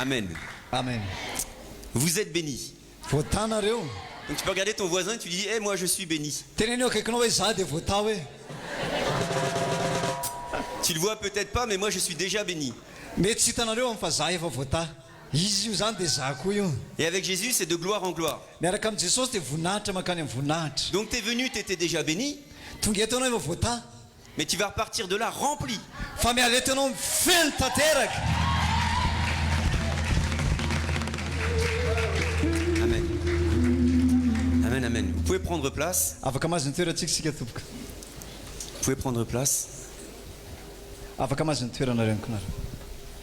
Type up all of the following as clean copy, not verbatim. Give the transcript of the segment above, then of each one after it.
Amen. Amen. Vous êtes bénis. Voatanareo. Donc tu peux regarder ton voisin et tu lui dis, moi je suis béni. Teneneo akaikinao hoe za dia voata hoe. Tu le vois peut-être pas, mais moi je suis déjà béni. Mety tsy hitanareo fa za efa voata. Izy io zany dia za koa io. Et avec Jésus, c'est de gloire en gloire. Miaraka amin'ny Jesosy dia voninahitra mankany amin'ny voninahitra. Donc tu es venu, tu étais déjà béni, Tonga eto ianao efa voata. mais tu vas repartir de là rempli. Fa miala eto ianao feno tanteraka. Amen. Amen, amen. Vous pouvez prendre place. Afaka mahazo ny toerantsika sika tompoko. Vous pouvez prendre place. Afaka mahazo ny toerana renkonara.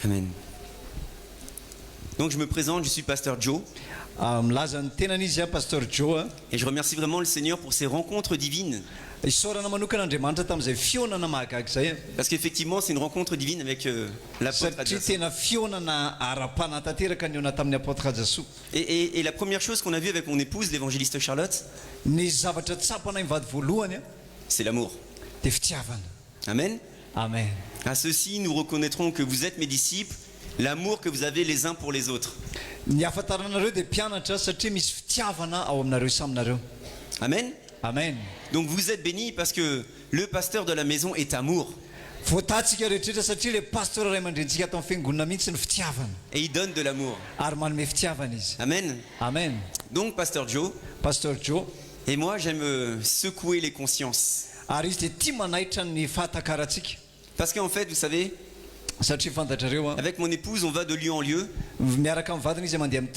Amen. Donc je me présente, je suis pasteur Joe. Milaza ny tenany izy pasteur Joe. Et je remercie vraiment le Seigneur pour ces rencontres divines. Isaorana manokana Andriamanitra tamin'izay fionana mahagaga izay. Parce qu'effectivement, c'est une rencontre divine avec l'apôtre Satria Adjasu. tena fionana ara-pana tanteraka ny ona tamin'ny apôtre Adjasu. Et la première chose qu'on a vue avec mon épouse, l'évangéliste Charlotte, Ny zavatra tsapana mivady voalohany c'est l'amour. dia fitiavana. Amen. Amen. À ceci, nous reconnaîtrons que vous êtes mes disciples, l'amour que vous avez les uns pour les autres. Ny ahafantaranareo dia mpianatra satria misy fitiavana ao aminareo saminareo. Amen. Amen. Donc vous êtes bénis parce que le pasteur de la maison est amour. Voatantsika rehetrarehetra satria le pasteur ray aman-drentsika atao amin'ny fiangonana mihitsy ny fitiavana Et il donne de l'amour. ary manome fitiavana izy. Amen. Amen. Donc pasteur Joe, Pasteur Joe. et moi j'aime secouer les consciences. Ary izy dia tia manaitra ny fahatakaratsika. Parce qu'en fait, vous savez, Satria fantatrareo avec mon épouse, on va de lieu en lieu. miaraka amin'ny vadiny izy mandeha amin'ny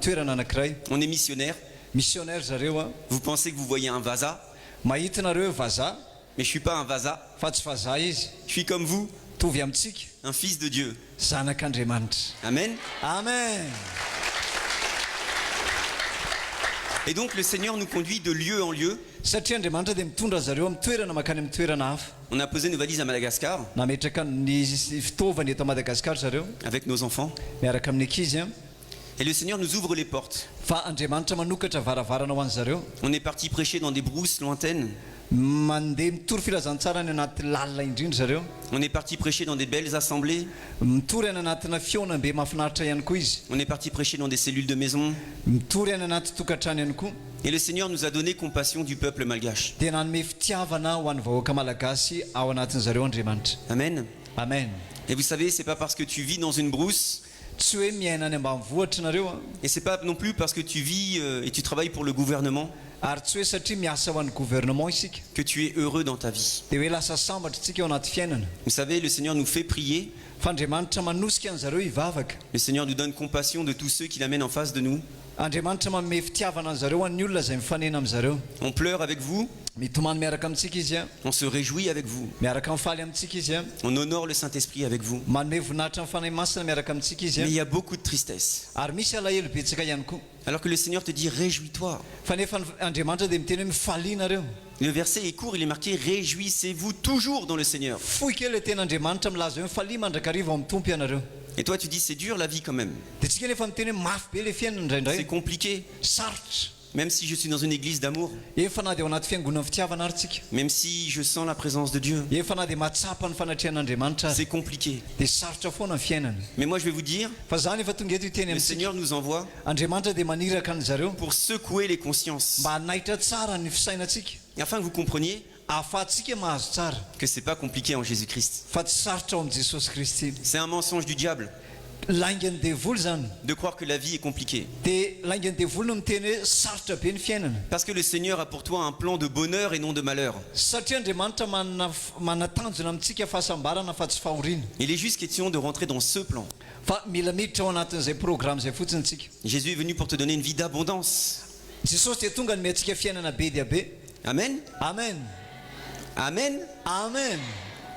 toerana anankiray. On est missionnaire. Missionnaire zareo Vous pensez que vous voyez un vasa, mahitinareo hoe vazaha mais je suis pas un vasa. fa tsy vazaha izy. Je suis comme vous, Tovy amintsika un fils de Dieu. zanak'Andriamanitra. Amen. Amen. Et donc le Seigneur nous conduit de lieu en lieu. Satria Andriamanitra dia mitondra zareo amin'ny toerana mankany amin'ny toerana hafa. On a posé nos valises à Madagascar Nametraka ny fitaovany eto Madagasikara zareo avec nos enfants. miaraka amin'ny ankizy Et le Seigneur nous ouvre les portes. fa Andriamanitra manokatra varavarana ho an'ny zareo. On est parti prêcher dans des brousses lointaines. Mandeha mitory filazantsara any anaty lalina indrindra zareo. On est parti prêcher dans des belles assemblées. Mitory any anatina fionambe mahafinaritra ihany koa izy. On est parti prêcher dans des cellules de maison. Mitory any anaty tokantrano ihany koa. Et le Seigneur nous a donné compassion du peuple malgache. Dia nanome fitiavana ho an'ny vahoaka malagasy ao anatin' zareo Andriamanitra. Amen. Amen. Et vous savez, c'est pas parce que tu vis dans une brousse, Tsy hoe miaina any ambanivohitra nareo et c'est pas non plus parce que tu vis et tu travailles pour le gouvernement, ary tsy hoe satria miasa ho an'ny gouvernement isika que tu es heureux dans ta vie. dia hoe lasa sambatra isika ao anaty fiainana. Vous savez, le Seigneur nous fait prier. Fa Andriamanitra manosika an'zareo hivavaka. Le Seigneur nous donne compassion de tous ceux qu'il amène en face de nous. Andriamanitra manome fitiavana an'zareo an'ny olona izay mifanena amin'zareo. On pleure avec vous, Mitomany miaraka amintsika izy on se réjouit avec vous, miaraka mifaly amintsika izy on honore le Saint-Esprit avec vous. manome voninahitra amin'ny fanahy masina miaraka amintsika Mais il izy y a beaucoup de tristesse. ary misy alahelo betsaka ihany koa. Alors que le Seigneur te dit réjouis-toi. Fa nefa Andriamanitra dia miteny hoe mifalianareo. Le verset est court, il est marqué réjouissez-vous toujours dans le Seigneur. Fohy kely le ten'Andriamanitra milaza hoe mifalia mandrakariva ao amin'ny tompo ianareo. Et toi tu dis c'est dur la vie quand même. Dia tsika nefa miteny hoe mafy be le fiainana C'est indraindray. compliqué. Sarotra. Même si je suis dans une église d'amour, Efa na dia ao anaty fiangonana fitiavana ary tsika. même si je sens la présence de Dieu, Efa na dia mahatsapa ny fanatrehan'Andriamanitra c'est ary. compliqué. Dia sarotra foana ny fiainana. Mais moi je vais vous dire, Fa zany efa tonga eto hiteny le amintsika. Seigneur nous envoie Andriamanitra dia maniraka ny zareo pour secouer les consciences, mba hanahitra tsara ny fisainantsika. afin que vous compreniez Ahafahantsika mahazo tsara que c'est pas compliqué en Jésus-Christ. fa tsy sarotra ao amin'ny Jesosy Kristy. C'est un mensonge du diable Laingan'ny devoly zany de croire que la vie est compliquée. dia laingan'ny devoly no miteny hoe sarotra be ny fiainana. Parce que le Seigneur a pour toi un plan de bonheur et non de malheur. Satria Andriamanitra manatanjona amintsika fahasambarana fa tsy fahoriana. Il est juste question de rentrer dans ce plan. Fa mila miditra ao anatin'izay programme izay fotsiny tsika. Jésus est venu pour te donner une vie d'abondance. Jesosy dia tonga nome antsika fiainana be dia be. Amen. Amen. Amen. Amen.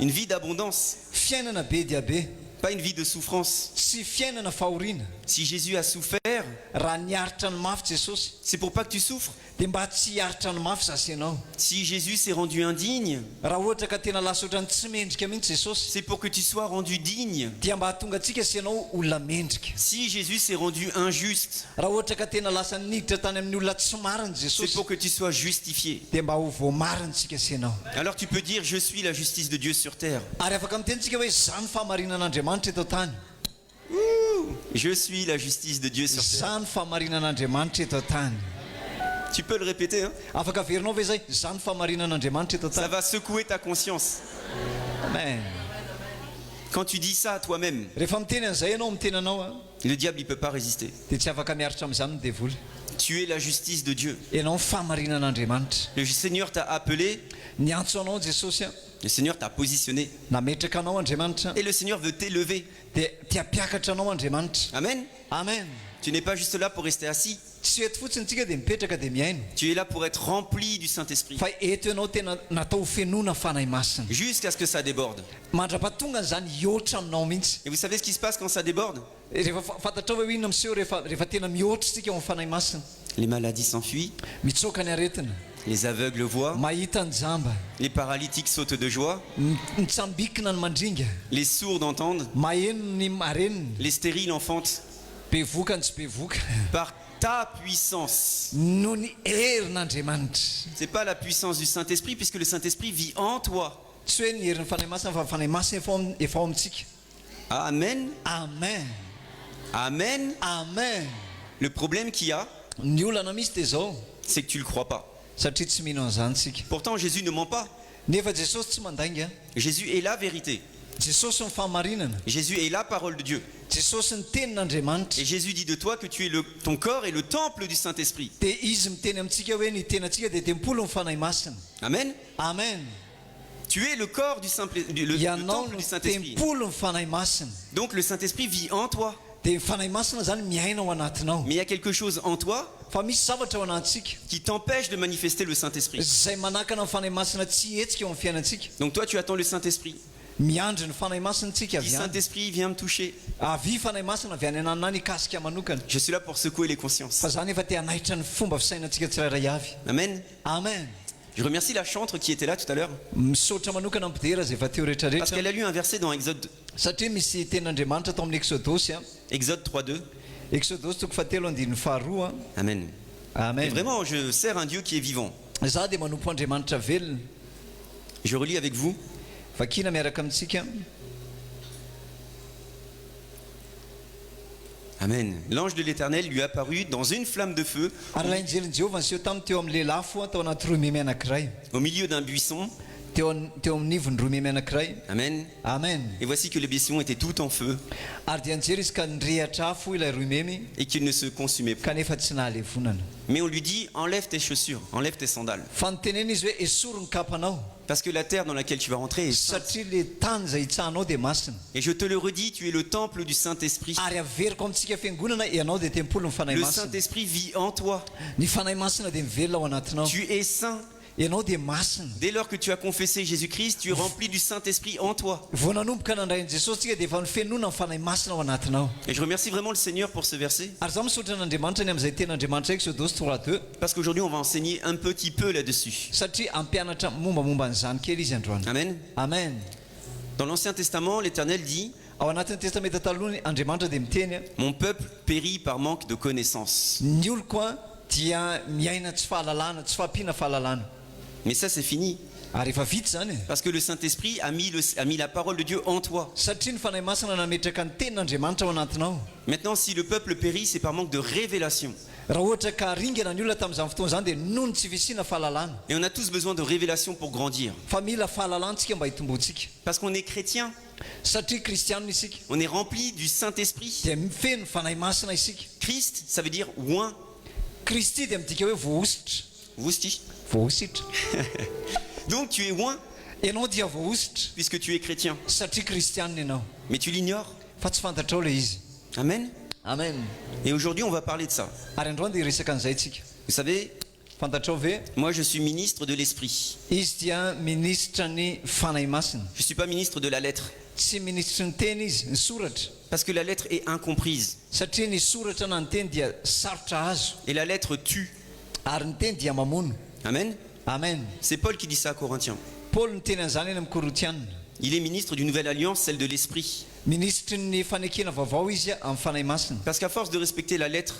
Une vie d'abondance, Fiainana be dia be. pas une vie de souffrance. Tsy fiainana fahoriana. Si Jésus a souffert, Raha niaritra ny mafy Jesosy c'est pour pas que tu souffres. dia mba tsy hiaritra ny mafy zasy ianao. Si Jésus s'est rendu indigne, Raha ohatra ka tena lasa ohatrany tsy mendrika mihitsy Jesosy c'est pour que tu sois rendu digne. dia mba hahatonga antsika sy ianao olona mendrika. Si Jésus s'est rendu injuste, Raha ohatra ka tena lasa niditra tany amin'ny olona tsy mariny c'est Jesosy pour que tu sois justifié. dia mba ho voamarintsika sy ianao. Alors tu peux dire je suis la justice de Dieu sur terre. Ary afaka mitentsika hoe zany fahamarinan'Andriamanitra eto tany. Je suis la justice de Dieu sur terre. Zany famarinan'Andriamanitra eto an-tany. Tu peux le répéter, hein? Afaka averinao ve zay? Zany famarinan'Andriamanitra eto Ça an-tany. va secouer ta conscience. Amen. Quand tu dis ça à toi-même, Rehefa miteny an'izay ianao miteny anao a, le diable il peut pas résister. dia tsy afaka miaritra amin'izany ny devoly. Tu es la justice de Dieu. Ianao ny famarinan'Andriamanitra. Le Seigneur t'a appelé, Niantso anao Jesosy a, le Seigneur t'a positionné nametraka anao Andriamanitra, et le Seigneur veut t'élever. dia tia mpiakatra anao Andriamanitra. Amen. Amen. Tu n'es pas juste là pour rester assis. Tsy eto fotsiny tsika dia mipetraka dia miaino. Tu es là pour être rempli du Saint-Esprit Fa eto ianao tena natao fenona fanahy masina. jusqu'à ce que ça déborde. Mandrapatonga zany hihoatra aminao mihitsy. Et vous savez ce qui se passe quand ça déborde? Rehefa fantatrao hoe inona miseho rehefa tena mihoatra tsika ao amin'ny fanahy masina. Les maladies s'enfuient, Mitsoaka ny aretina, les aveugles voient, mahita ny jamba, les paralytiques sautent de joie, mitsambikina ny mandringa, les sourds entendent, maheno ny mareniny, les stériles enfantent. bevoka ny tsy bevoka. Par ta puissance. No ny herin'Andriamanitra. C'est pas la puissance du Saint-Esprit puisque le Saint-Esprit vit en toi. Tsy hoe ny herin'ny fanahy masina fa ny fanahy masina efa ao amintsika. Amen. Amen. Amen. Amen. Le problème qu'il y a, Ny olana misy dia zao, c'est que tu ne le crois pas. satria tsy mino an'izany tsika. Pourtant, Jésus ne ment pas. Nefa Jesosy tsy mandainga. Jésus est la vérité. Jesosy ny fahamarinana. Jésus est la parole de Dieu. Jesosy ny tenin'Andriamanitra. Et Jésus dit de toi que tu es ton corps est le temple du Saint-Esprit. Dia izy miteny amintsika hoe ny tenantsika dia tempolo ny fanahy masina. Amen. Amen. Tu es le corps du le Ianao temple no du Saint-Esprit. tempolo ny fanahy masina. Donc le Saint-Esprit vit en toi. Dia ny fanahy masina zany miaina ao anatinao. Mais il y a quelque chose en toi Fa misy zavatra ao anatsika qui t'empêche de manifester le Saint-Esprit. izay manakana ny fanahy masina tsy hetsika eo amin'ny fiainantsika. Donc toi, tu attends le Saint-Esprit. Miandry ny fanahy masina tsika Dis avy any. Saint-Esprit, viens me toucher. Avy fanahy masina avy any ananay nikasika manokana. Je suis là pour secouer les consciences. Fa zany efa te hanaitra ny fomba fisainantsika tsirairay avy. Amen. Amen. Je remercie la chantre qui était là tout à l'heure Misaotra manokana ampidera zay efa teo parce rehetrarehetra. qu'elle a lu un verset dans Exode, Satria misy tenin'Andriamanitra tao amin'ny Exodosy a. Exode 3:2. Exodosy toko fahatelo andininy faharoa. Amen. Et Amen. vraiment, je sers un Dieu qui est vivant. Za dia manompo Andriamanitra velona. Je relis avec vous. Vakina miaraka amintsika. Amen. L'ange de l'Éternel lui apparut dans une flamme de feu Ary lainjelin'i Jehovah niseho taminy teo amin'ny lelafo tao anaty roamemy anankiray. au milieu d'un buisson. Teo amin'ny nivon'ny roamemy anankiray. Amen. Amen. Et voici que le buisson était tout en feu Ary dia nijery izy ka nirehatra afo ilay roamemy et qu'il ne se consumait pas. kanefa tsy nahalevonana. Mais on lui dit, enlève tes chaussures, enlève tes sandales. Fa nitenena izy hoe esory ny kapanao Parce que la terre dans laquelle tu vas rentrer est sainte. satria le tany izay hitsahanao dia masina. Et je te le redis, tu es le temple du Saint-Esprit. Ary averiko amintsika fiangonana ianao dia tempolo ny fanahy Le masina. Saint-Esprit vit en toi. Ny fanahy masina dia mivelona ao anatinao. Tu es saint. Ianao dia masina. Dès lors que tu as confessé Jésus-Christ, tu es rempli du Saint-Esprit en toi. Vao nanomboka nandrainy Jesosy tsika dia efa nifenona ny fanahy masina ao anatinao. Et je remercie vraiment le Seigneur pour ce verset. Ary zaho misaotra an'Andriamanitra ny amin'izay ten'Andriamanitra Exodosy 3:2 Parce qu'aujourd'hui, on va enseigner un petit peu là-dessus. satria ampianatra mombamomba an'izany kely izy androany. Amen. Amen. Dans l'Ancien Testament, l'Éternel dit, Ao anatin'ny testamenta taloha ny Andriamanitra dia miteny mon peuple périt par manque de connaissance. ny oloko a dia miaina tsy fahalalana, tsy fahampiana fahalalana. Mais ça, c'est fini. Ary efa vita zany e. Parce que le Saint-Esprit a mis la parole de Dieu en toi. Satria ny fanahy masina nametraka ny tenin'Andriamanitra ao anatinao. Maintenant, si le peuple périt, c'est par manque de révélation. Raha ohatra ka ringana ny olona tamin'izany fotoana zany dia noho ny tsy fisiana fahalalana. Et on a tous besoin de révélation pour grandir. Fa mila fahalalantsika mba hitombontsika. Parce qu'on est chrétien, Satria kristianina isika on est rempli du Saint-Esprit. dia mifeno fanahy masina isika. Christ, ça veut dire oint. Kristy dia midika hoe voaositra. Vous aussi. Voaositra. Donc tu es oint Ianao dia voaositra puisque tu es chrétien. satria kristianina ianao. Mais tu l'ignores. Fa tsy fantatrao le izy. Amen. Amen. Et aujourd'hui, on va parler de ça. Ary androany dia resaka an'izay tsika. Vous savez, Fantatrao ve? moi je suis ministre de l'Esprit. Izy dia ministra ny fanahy masina. Je ne suis pas ministre de la lettre. Tsy ministra ny teny izy, ny soratra. Parce que la lettre est incomprise. Satria ny soratra na ny teny dia sarotra azo. Et la lettre tue. Ary ny teny dia mamono. Amen. Amen. C'est Paul qui dit ça à Corinthiens. Paul ny teny an'izany eny amin'ny Korintianina. Il est ministre d'une nouvelle alliance, celle de l'Esprit. Ministry ny fanekena vaovao izy amin'ny fanahy masina. Parce qu'à force de respecter la lettre,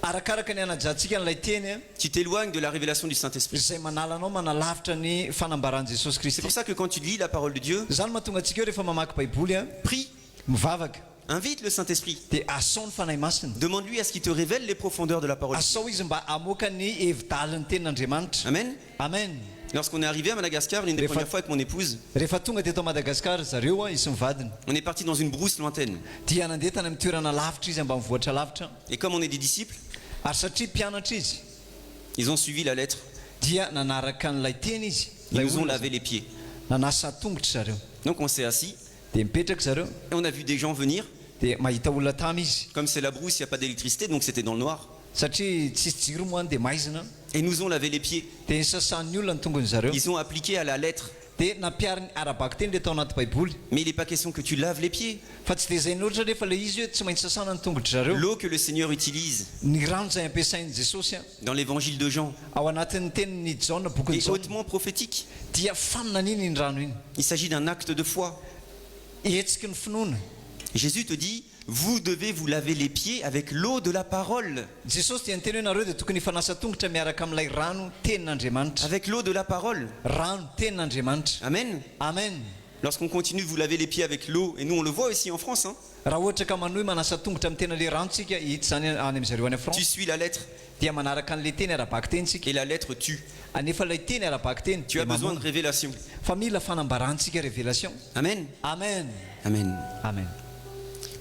Arakaraka ny anajantsika n'ilay teny a, tu t'éloignes de la révélation du Saint-Esprit. izay manala anao manalavitra ny fanambaran'i Jesosy C'est Kristy. pour ça que quand tu lis la parole de Dieu, Zany mahatonga antsika hoe rehefa mamaky baiboly a, prie, mivavaka. Invite le Saint-Esprit. dia asao ny fanahy masina Demande-lui à ce qu'il te révèle les profondeurs de la parole. asao izy mba amoaka ny hevi-daliny tenin'andriamanitra Amen. amen Lorsqu'on est arrivé à Madagascar, l'une des Les premières fa- fois avec mon épouse, rehefa tonga teto madagasikara zareo a sy mivadiny on est parti dans une brousse lointaine. dia nandeha tany amin'ny toerana lavitra izy mba mivoatra lavitra Et comme on est des disciples, ary satria mpianatra izy ils ont suivi la lettre. dia nanaraka n'ilay teny izy Ils lay nous ont olona lavé les pieds. nanasa tongotra zareo Donc on s'est assis dia mipetraka zareo et on a vu des gens venir. dia mahita olona tamy izy Comme c'est la brousse, il n'y a pas d'électricité, donc c'était dans le noir. satria tsisy jiro moany dia maizina Et ils nous ont lavé les pieds. dia nisasan'ny olona ny tongony zareo Ils ont appliqué à la lettre. dia nampiariny arabaka teny le tao anaty baiboly Mais il n'est pas question que tu laves les pieds. fa tsy dia zay loatra rehefa le izy hoe tsy maintsy sasana ny tongotra zareo L'eau que le Seigneur utilise ny rano zay ampiasain'i jesosy a dans l'évangile de Jean ao anatin'ny tenin'ny jaona bokyny est jaona hautement prophétique. dia faminaniny iny rano iny Il s'agit d'un acte de foi. hetsiky ny finoana Jésus te dit, vous devez vous laver les pieds avec l'eau de la parole. jesosy dia niteny hoe nareo dia tokony hifanasa tongotra miaraka amin'ilay rano tenin'andriamanitra Avec l'eau de la parole. rano tenin'andriamanitra Amen. amen Lorsqu'on continue de vous laver les pieds avec l'eau, et nous on le voit aussi en France, hein, raha ohatra ka manohy manasa tongotra amin'ny tena le ranontsika hita zany any amin'ny zareo any tu France suis la lettre dia manaraka an'le teny arabaky tenysika et la lettre tue. anefa ilay teny arabaky teny Tu as dia besoin de mamono. révélation. fa mila fanambarantsika révélation Amen. amen Amen. amen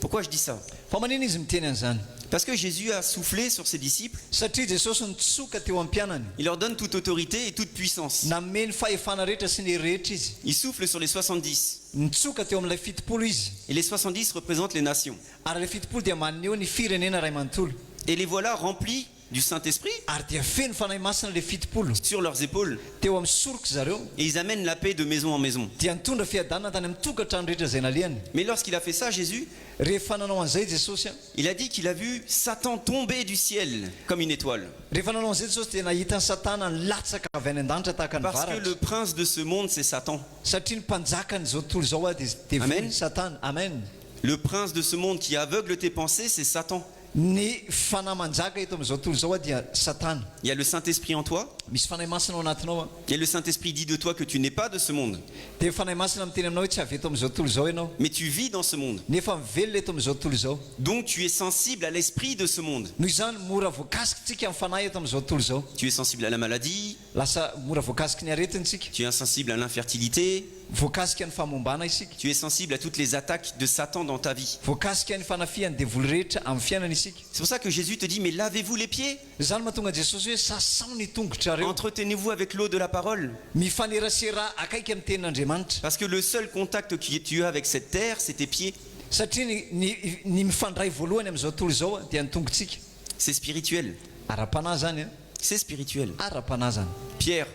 Pourquoi je dis ça? fa manino izy miteny an'izany Parce que Jésus a soufflé sur ses disciples. satria jesosy nitsoka teo amin'ny mpianany Il leur donne toute autorité et toute puissance. nanome ny fahefana rehetra sy ny rehetra izy Il souffle sur les 70. nitsoka teo amin'ilay fitopolo izy Et les 70 représentent les nations. ary ilay fitopolo dia maneo ny firenena ray manontolo Et les voilà remplis du Saint-Esprit ary dia feno fanahy masina le fitopolo sur leurs épaules. teo amin'ny soroka zareo Et ils amènent la paix de maison en maison. dia nitondra fiadanana tany amin'ny tokantrano rehetra zay nalehany Mais lorsqu'il a fait ça, Jésus, rehefa nanao an'izay jesosy a il a dit qu'il a vu Satan tomber du ciel comme une étoile. rehefa nanao an'izay jesosy dia nahita ny satana nilatsaka avy any an-danitra tahaka ny Parce que varatra le prince de ce monde, c'est Satan. satria ny mpanjakany zao tontolo zao a dia Amen. voly satana amen Le prince de ce monde qui aveugle tes pensées, c'est Satan. ny fanahy manjaka eto amin'izao tontolo zao a dia satana Il y a le Saint-Esprit en toi. misy fanahy masina ao anatinao a Et le Saint-Esprit dit de toi que tu n'es pas de ce monde. dia fanahy masina miteny aminao hoe tsy avy eto amin'izao tontolo zao ianao Mais tu vis dans ce monde. nefa mivelona eto amin'izao tontolo zao Donc tu es sensible à l'esprit de ce monde. noho izany mora voakasikytsika amin'ny fanahy eto amin'izao tontolo zao Tu es sensible à la maladie. lasa mora voakasiky ny aretintsika Tu es insensible à l'infertilité. voakasika ny famombana isika Tu es sensible à toutes les attaques de Satan dans ta vie. voakasika ny fanafiany devoly rehetra amin'ny fiainana isika C'est pour ça que Jésus te dit, mais lavez-vous les pieds. zany mahatonga jesosy hoe sasao ny tongotrareo Entretenez-vous avec l'eau de la parole. mifanerasera akaiky amin'ny tenin'andriamanitra Parce que le seul contact que tu as avec cette terre, c'est tes pieds. satria ny mifandray voalohany amin'izao tontolo zao a dia ny tongotsika C'est spirituel. ara-panahy zany a C'est spirituel. ara-panahy zany Pierre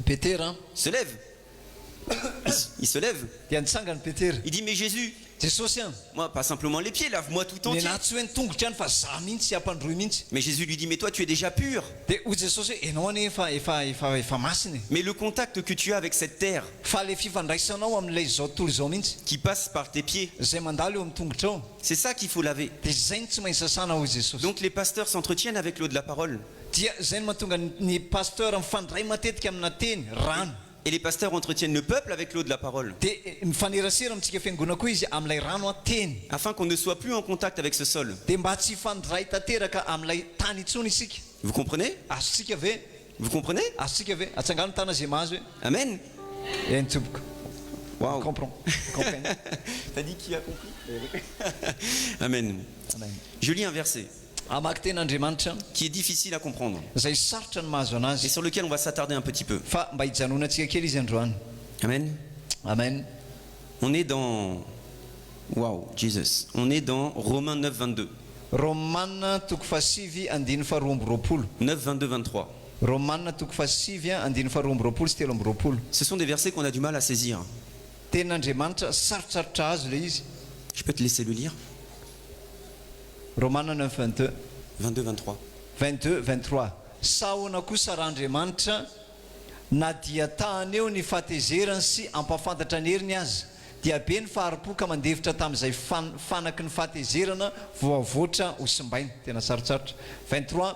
petera se lève. Il se lève. dia nitsangany petera Il dit, mais Jésus, jesosy a moi, pas simplement les pieds, lave-moi tout entier. na tsy hoe ny tongotra any fa za mihitsy ampandroy mihitsy Mais Jésus lui dit, mais toi, tu es déjà pur. dia hoy jesosy hoe enao ane efa masiny Mais le contact que tu as avec cette terre fa le fifandraisanao amin'ilay zao tontolo zao mihitsy qui passe par tes pieds, zay mandalo eo amin'ny tongotra ao c'est ça qu'il faut laver. dia zay ny tsy maintsy sasana hoy jesosy Donc les pasteurs s'entretiennent avec l'eau de la parole. dia zay ny mahatonga ny pasteur mifandray matetika amina teny rano Et les pasteurs entretiennent le peuple avec l'eau de la parole. dia mifanerasera amintsika fiangona koa izy amin'ilay rano a teny Afin qu'on ne soit plus en contact avec ce sol. dia mba tsy hifandray tanteraka amin'ilay tany intsony isika Vous comprenez? azotsika ve Vous comprenez? azotsika ve atsangano tana zay mahazo hoe Amen. entoboko Waouh. comprend comprend T'as dit qui a compris? Amen. Je lis un verset amaky ten'andriamanitra qui est difficile à comprendre zay sarotra ny mahazo et anazy sur lequel on va s'attarder un petit peu. fa mba hijanonantsika kely izy androany Amen. amen On est dans... Waouh, Jesus. On est dans Romains 9, 22. romanina toko fasivy andiny faharoa amby roapolo 9, 22, 23. romanina toko fasivy andiny faharoa amby roapolo sy telo amby roapolo Ce sont des versets qu'on a du mal à saisir. tenin'andriamanitra sarotsarotra azo le izy Je peux te laisser le lire? romanina 9 22 22, 23. 22 23 sahoana kosa raha andriamanitra na dia tahany eo ny fahatezerany sy ampafantatra ny heriny azy dia be ny faharipo ka mandevitra tamin'izay fanaky ny fahatezerana voavoatra hosimbainy tena sarotsarotra 23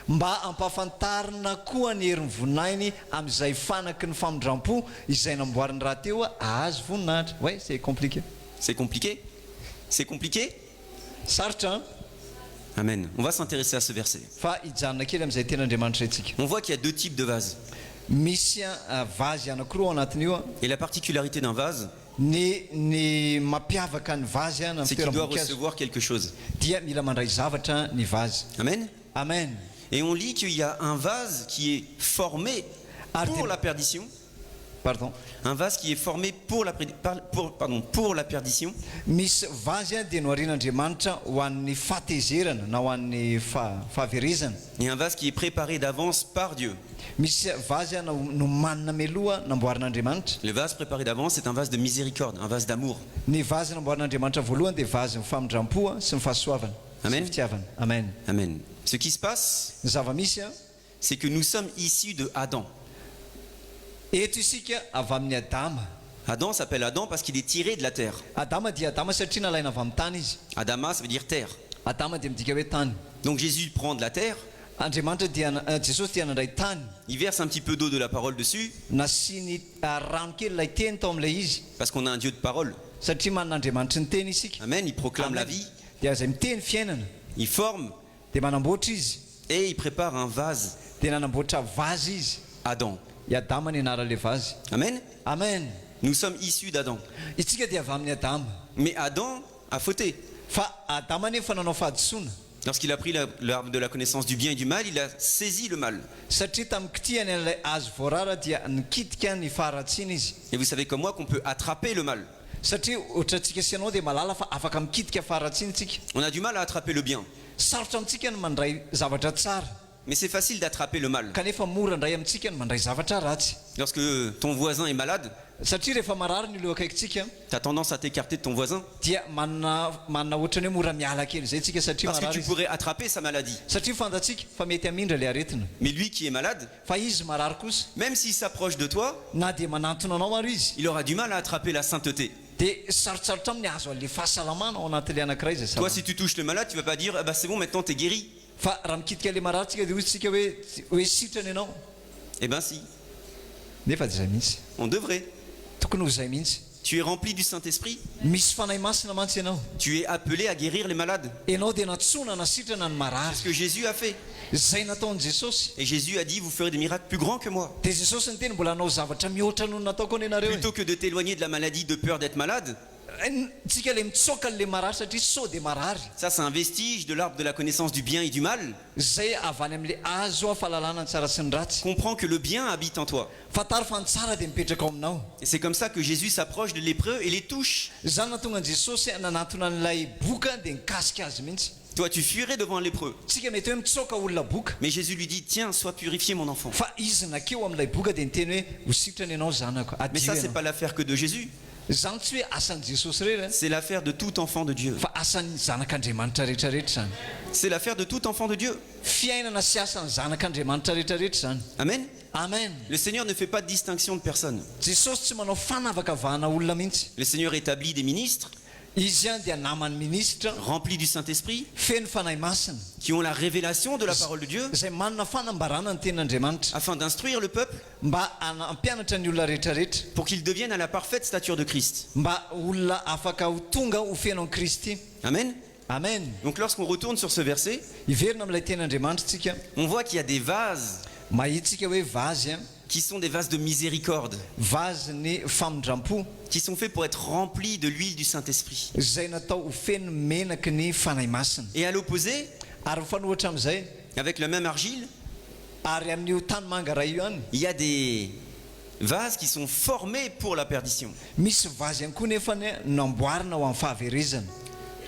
mba ampafantarina koa ny herin'ny voninahiny amin'izay fanaky ny famondram-po izay namboariny raha teo a azo voninahitra ouais c'est compliqué C'est compliqué? C'est compliqué? sarotra Amen. On va s'intéresser à ce verset. fa hijanona kely amin'izay ten'andriamanitra itsika On voit qu'il y a deux types de vases. misy vazy anankiroa ao anatin'io a Et la particularité d'un vase, ny mampiavaka ny vazy a na c'est qu'il doit fitoeram-boninkazo recevoir quelque chose. dia mila mandray zavatra ny vazy Amen. amen Et on lit qu'il y a un vase qui est formé pour la perdition. pardon Un vase qui est formé pour la perdition. misy vazy a dia noarian'andriamanitra ho an'ny fahatezerana na ho an'ny fahaverizana Et un vase qui est préparé d'avance par Dieu. misy vazy a no manina meloha namboarin'andriamanitra Le vase préparé d'avance, c'est un vase de miséricorde, un vase d'amour. ny vazy namboarin'andriamanitra voalohany dia vazy ny famindram-poa sy ny fahasoavana Amen. sy ny fitiavana amen Amen. Ce qui se passe, ny zava-misy a c'est que nous sommes issus de Adam. eto isika avy amin'ny adama Adam s'appelle Adam parce qu'il est tiré de la terre. adama dia adama satria nalaina avy amin'ny tany izy Adama, ça veut dire terre. adama dia midika hoe tany Donc Jésus prend de la terre, andriamanitra dia jesosy dia nandray tany il verse un petit peu d'eau de la parole dessus, nasiany rano kely ilay teny tao amin'ilay izy parce qu'on a un Dieu de parole. satria manan'andriamanitra ny teny isika Amen. Il proclame la Amen. vie, dia zay miteny fiainana il forme dia manamboatra izy et il prépare un vase, dia nanamboatra vazy izy Adam. i adama ny anarale vazy Amen. amen Nous sommes issus d'Adam. itsika dia avy amin'ny adama Mais Adam a fauté. fa adama nefa nanao fahadisoana Lorsqu'il a pris l'arbre de la connaissance du bien et du mal, il a saisi le mal. satria tamin'ny kitihany an'ilay azo voarara dia nikitika ny faharatsiana izy Et vous savez comme moi qu'on peut attraper le mal. satria ohatra antsika sy anao dia malala fa afaka mikitika faharatsiana tsika On a du mal à attraper le bien. sarotra amintsika ny mandray zavatra tsara Mais c'est facile d'attraper le mal. kanefa mora ndray amintsika ny mandray zavatra ratsy Lorsque ton voisin est malade, satria rehefa marary ny leo akaikitsika tu as tendance à t'écarter de ton voisin dia manana ohatrany hoe mora miala kely zay tsika satria parce que marary tu izy. pourrais attraper sa maladie. satria fantatsika fa mety amindra le aretina Mais lui qui est malade, fa izy marary kosa même s'il s'approche de toi, na dia manantona anao maro izy il aura du mal à attraper la sainteté. dia sarotsarotra amin'ny azo an'le fahasalamana ao anatin'le anankiray zay Toi, salama. si tu touches le malade, tu vas pas dire ah bah c'est bon, maintenant tu es guéri. fa raha mikitika le marary tsika dia hoy tsika hoe sitrany ianao Eh ben si, nefa dia zay mihitsy on devrait. tokony ho zay mihitsy Tu es rempli du Saint-Esprit, misy fanahy masina mantsy ianao tu es appelé à guérir les malades. ianao dia natsona na sitrana ny C'est marary ce que Jésus a fait. zay nataon'i jesosy Et Jésus a dit, vous ferez des miracles plus grands que moi. dia jesosy ny teny mbola hanao zavatra mihoatra noho nataoko any ianareo Plutôt que de t'éloigner de la maladie de peur d'être malade, tsika le mitsoka le marary satria sao dia marary ça c'est un vestige de l'arbre de la connaissance du bien et du mal. zay avy any amin'le azo a fahalalana ny tsara sy ny ratsy Comprends que le bien habite en toi. fatary fa ny tsara dia mipetraka ao aminao Et c'est comme ça que Jésus s'approche de lépreux et les touche. zany natonga ny jesosy nanatona n'ilay boka dia nikasika azy mihitsy Toi, tu fuirais devant un lépreux. tsika mety hoe mitsoka olona boka Mais Jésus lui dit, tiens, sois purifié mon enfant. fa izy nakeo amin'ilay boka dia niteny hoe ho sitrany ianao zanako Mais ça, adio c'est ianao pas l'affaire que de Jésus. zany tsy hoe asan'i jesosy rery C'est l'affaire de tout enfant de Dieu. fa asan'ny zanak'andriamanitra rehetrarehetra zany C'est l'affaire de tout enfant de Dieu. fiainana sy asan'ny zanak'andriamanitra rehetrarehetra zany Amen. amen Le Seigneur ne fait pas de distinction de personne. jesosy tsy manao fanavakavahana olona mihitsy Le Seigneur établit des ministres izy a dia namany ministra remplis du Saint-Esprit feno fanahy masina qui ont la révélation de la parole de Dieu zay manana fanambarana ny tenin'andriamanitra afin d'instruire le peuple mba ampianatra ny olona rehetrarehetra pour qu'ils deviennent à la parfaite stature de Christ. mba olona afaka ho tonga ho fiainao ny kristy Amen. amen Donc lorsqu'on retourne sur ce verset, hiverina amin'ilay tenin'andriamanitra tsika on voit qu'il y a des vases mahitsika hoe vazy a qui sont des vases de miséricorde, vazy ny famindram-po qui sont faits pour être remplis de l'huile du Saint-Esprit. zay natao ho feno menaky ny fanahy masina Et à l'opposé, ary mifanohatra amin'izay avec la même argile, ary amin'io tany manga ray io any il y a des vases qui sont formés pour la perdition. misy vazy ihany koa nefany namboarina ho amin'ny fahaverizana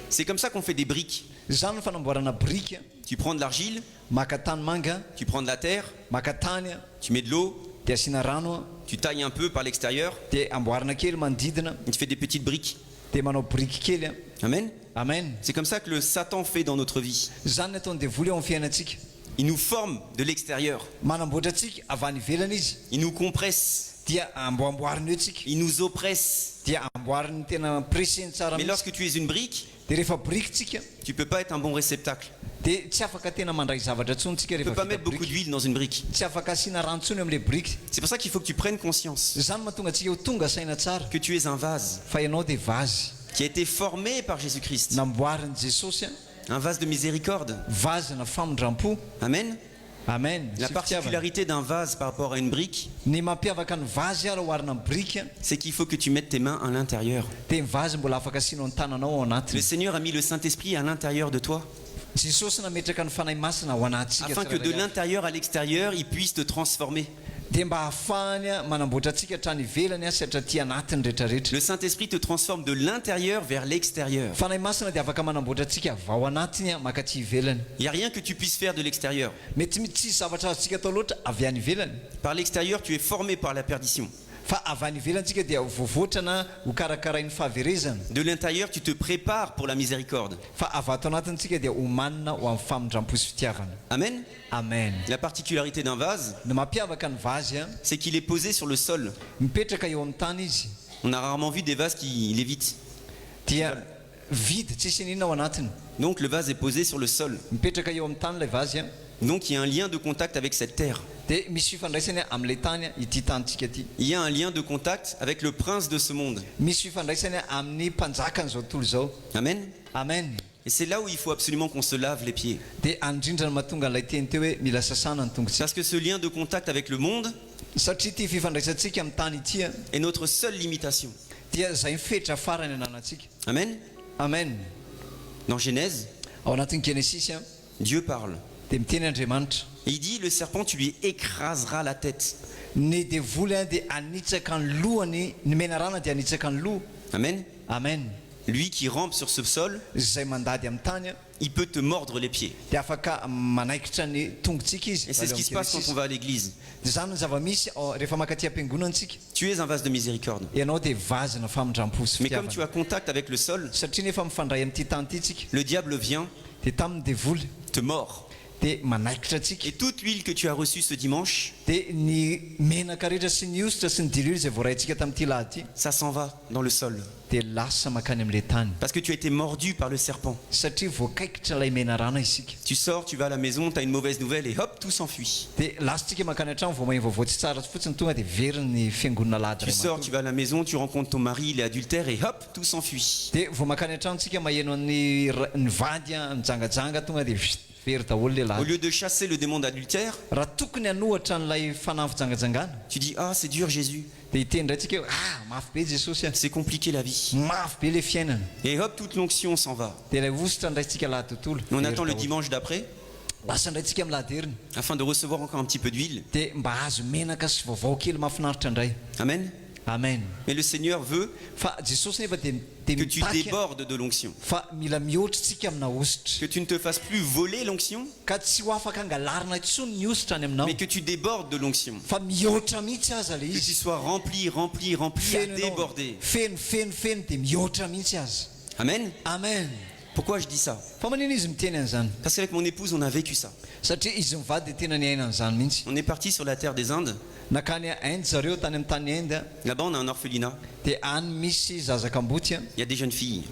C'est comme ça qu'on fait des briques. zany ny fanamboarana brika Tu prends de l'argile, maka tany manga tu prends de la terre, maka tany a tu mets de l'eau, dia asiana rano a tu tailles un peu par l'extérieur, dia amboarina kely manodidina et tu fais des petites briques. dia manao briky kely a Amen. amen C'est comme ça que le Satan fait dans notre vie. zany ataony devoly ao amin'ny fiainantsika Il nous forme de l'extérieur. manamboatra antsika avy any ivelana izy Il nous compresse. dia amboamboarina eo tsika Il nous oppresse. dia amboariny tena preseny tsara Mais mihitsy lorsque tu es une brique, dia rehefa briky tsika tu ne peux pas être un bon réceptacle. dia tsy afaka tena mandray zavatra ntsony tsika Tu ne peux rehefa pas vita mettre beaucoup briky. d'huile dans une brique. tsy afaka asiana rano ntsony amin'ilay briky C'est pour ça qu'il faut que tu prennes conscience zany mahatonga antsika ho tonga saina tsara que tu es un vase. fa ianao dia vazy qui a été formé par Jésus-Christ. namboarin'i jesosy Un vase de miséricorde. vazana famondram-po. Amen. Amen. La Sy fitiavana. particularité d'un vase par rapport à une brique, Ny mampiavaka ny vazy ara oharina amin'ny brika c'est qu'il faut que tu mettes tes mains à l'intérieur. dia ny vazy mbola afaka asianao ny tananao ao Le anatiny. Seigneur a mis le Saint-Esprit à l'intérieur de toi, jesosy nametraka ny fanahy masina ao anatsika afin que de l'intérieur à l'extérieur, il puisse te transformer. dia mba hahafahany manamboatra antsika hatrany ivelany sy hatraty anatiny rehetrarehetra. Le Saint-Esprit te transforme de l'intérieur vers l'extérieur. fanahy masina dia afaka manamboatra antsika avy ao anatiny makaty ivelany. Il n'y a rien que tu puisses faire de l'extérieur. mety tsisy zavatra azontsika atao loatra avy any ivelany Par l'extérieur, tu es formé par la perdition. fa avy any ivelantsika dia voavoatrana ho karakarain'ny fahaverezana. De l'intérieur, tu te prépares pour la miséricorde. fa avy ato anatintsika dia ho manina ho amin'ny famondram-po sy fitiavana. Amen. amen. La particularité d'un vase, ny mampiavaka ny vazy a c'est qu'il est posé sur le sol. mipetraka eo amin'ny tany izy On a rarement vu des vases qui lévitent. dia vidy tsisy ninona ao anatiny. Donc le vase est posé sur le sol. mipetraka eo amin'ny tany ilay vazy a Donc il y a un lien de contact avec cette terre. dia misy fifandraisany amin'ilay tany ity tanyntsika ty. Il y a un lien de contact avec le prince de ce monde. misy fifandraisany amin'ny mpanjakan'izao tontolo zao. Amen. amen. Et c'est là où il faut absolument qu'on se lave les pieds. dia andrindra ny mahatonga an'ilay teny teo hoe mila sasana ny tongotsika. Parce que ce lien de contact avec le monde satria ty fifandraisantsika amin'ny tany ity a est notre seule limitation. dia zay mifetra farany ananantsika. Amen. amen. Dans Genèse, ao anatin'ny genesis a Dieu parle. dia miteny andriamanitra Et il dit, le serpent, tu lui écraseras la tête. ny devoly a dia anitsaka ny lohany ny menarana dia anitsaka ny loha. Amen. amen. Lui qui rampe sur ce sol, zay mandady amin'ny tany a il peut te mordre les pieds. dia afaka manaikitra ny tongotsika izy. Et c'est ce qui se passe quand on va à l'église. dia zany ny zava-misy rehefa makaty am-piangonantsika. Tu es un vase de miséricorde. ianao dia vazina famondram-po sy Mais comme fitiavana. tu as contact avec le sol, satria nefa mifandray amin'ity tany ity tsika le diable vient, dia tamin'ny devoly te mord. dia manaikitra atsika. Et toute l'huile que tu as reçue ce dimanche, dia ny menaka rehetra sy ny ositra sy ny diloilo zay voaraintsika tamin'ity lahity ça s'en va dans le sol. dia lasa makany amin'ilay tany Parce que tu as été mordu par le serpent. satria voakaikitra ilay menarana isika. Tu sors, tu vas à la maison, tu as une mauvaise nouvelle et hop, tout s'enfuit. dia lasatsika makany an-trano vao maheno vaovao tsy tsara fotsiny tonga dia veriny fiangonana lahady Tu ray sors, matoa. tu vas à la maison, tu rencontres ton mari, il est adultère et hop, tout s'enfuit. dia vao makany an-trano tsika maheno ny vady a mijangajanga tonga dia very daholo le Au lahy. lieu de chasser le démon d'adultère, raha tokony hanohatra n'ilay fanahy fijangajangana tu dis, ah, c'est dur Jésus, dia hitendray tsika hoe mafy be jesosy a c'est compliqué la vie. mafy be le fiainana. Et hop, toute l'onction s'en va. dia ilay ositra ndraytsika lahy tontolo. On attend le dimanche d'après, lasa ndraytsika amin'ny lahady afin de recevoir encore un petit peu d'huile. dia mba azo menaka sy vaovao kely mahafinaritra indray. Amen. amen. Mais le Seigneur veut fa jesosy nefa dia que tu mitaky débordes de l'onction. fa mila mihoatra tsika amina ositra Que tu ne te fasses plus voler l'onction, ka tsy ho afaka angalarina intsony ny ositra any aminao mais que tu débordes de l'onction. fa mihoatra mihitsy aza le Que tu izy. sois rempli, rempli, rempli, à Feno ianao. déborder. feno dia mihoatra mihitsy aza. Amen. amen. Pourquoi je dis ça? fa manino izy miteny an'izany Parce qu'avec mon épouse, on a vécu ça. satria izy mivady dia tena niaina an'izany mihitsy. On est parti sur la terre des Indes. nakany Inde zareo tany amin'ny tany Inde a, Là-bas, on a un orphelinat. dia any misy zazakamboty a, Il y a des jeunes filles.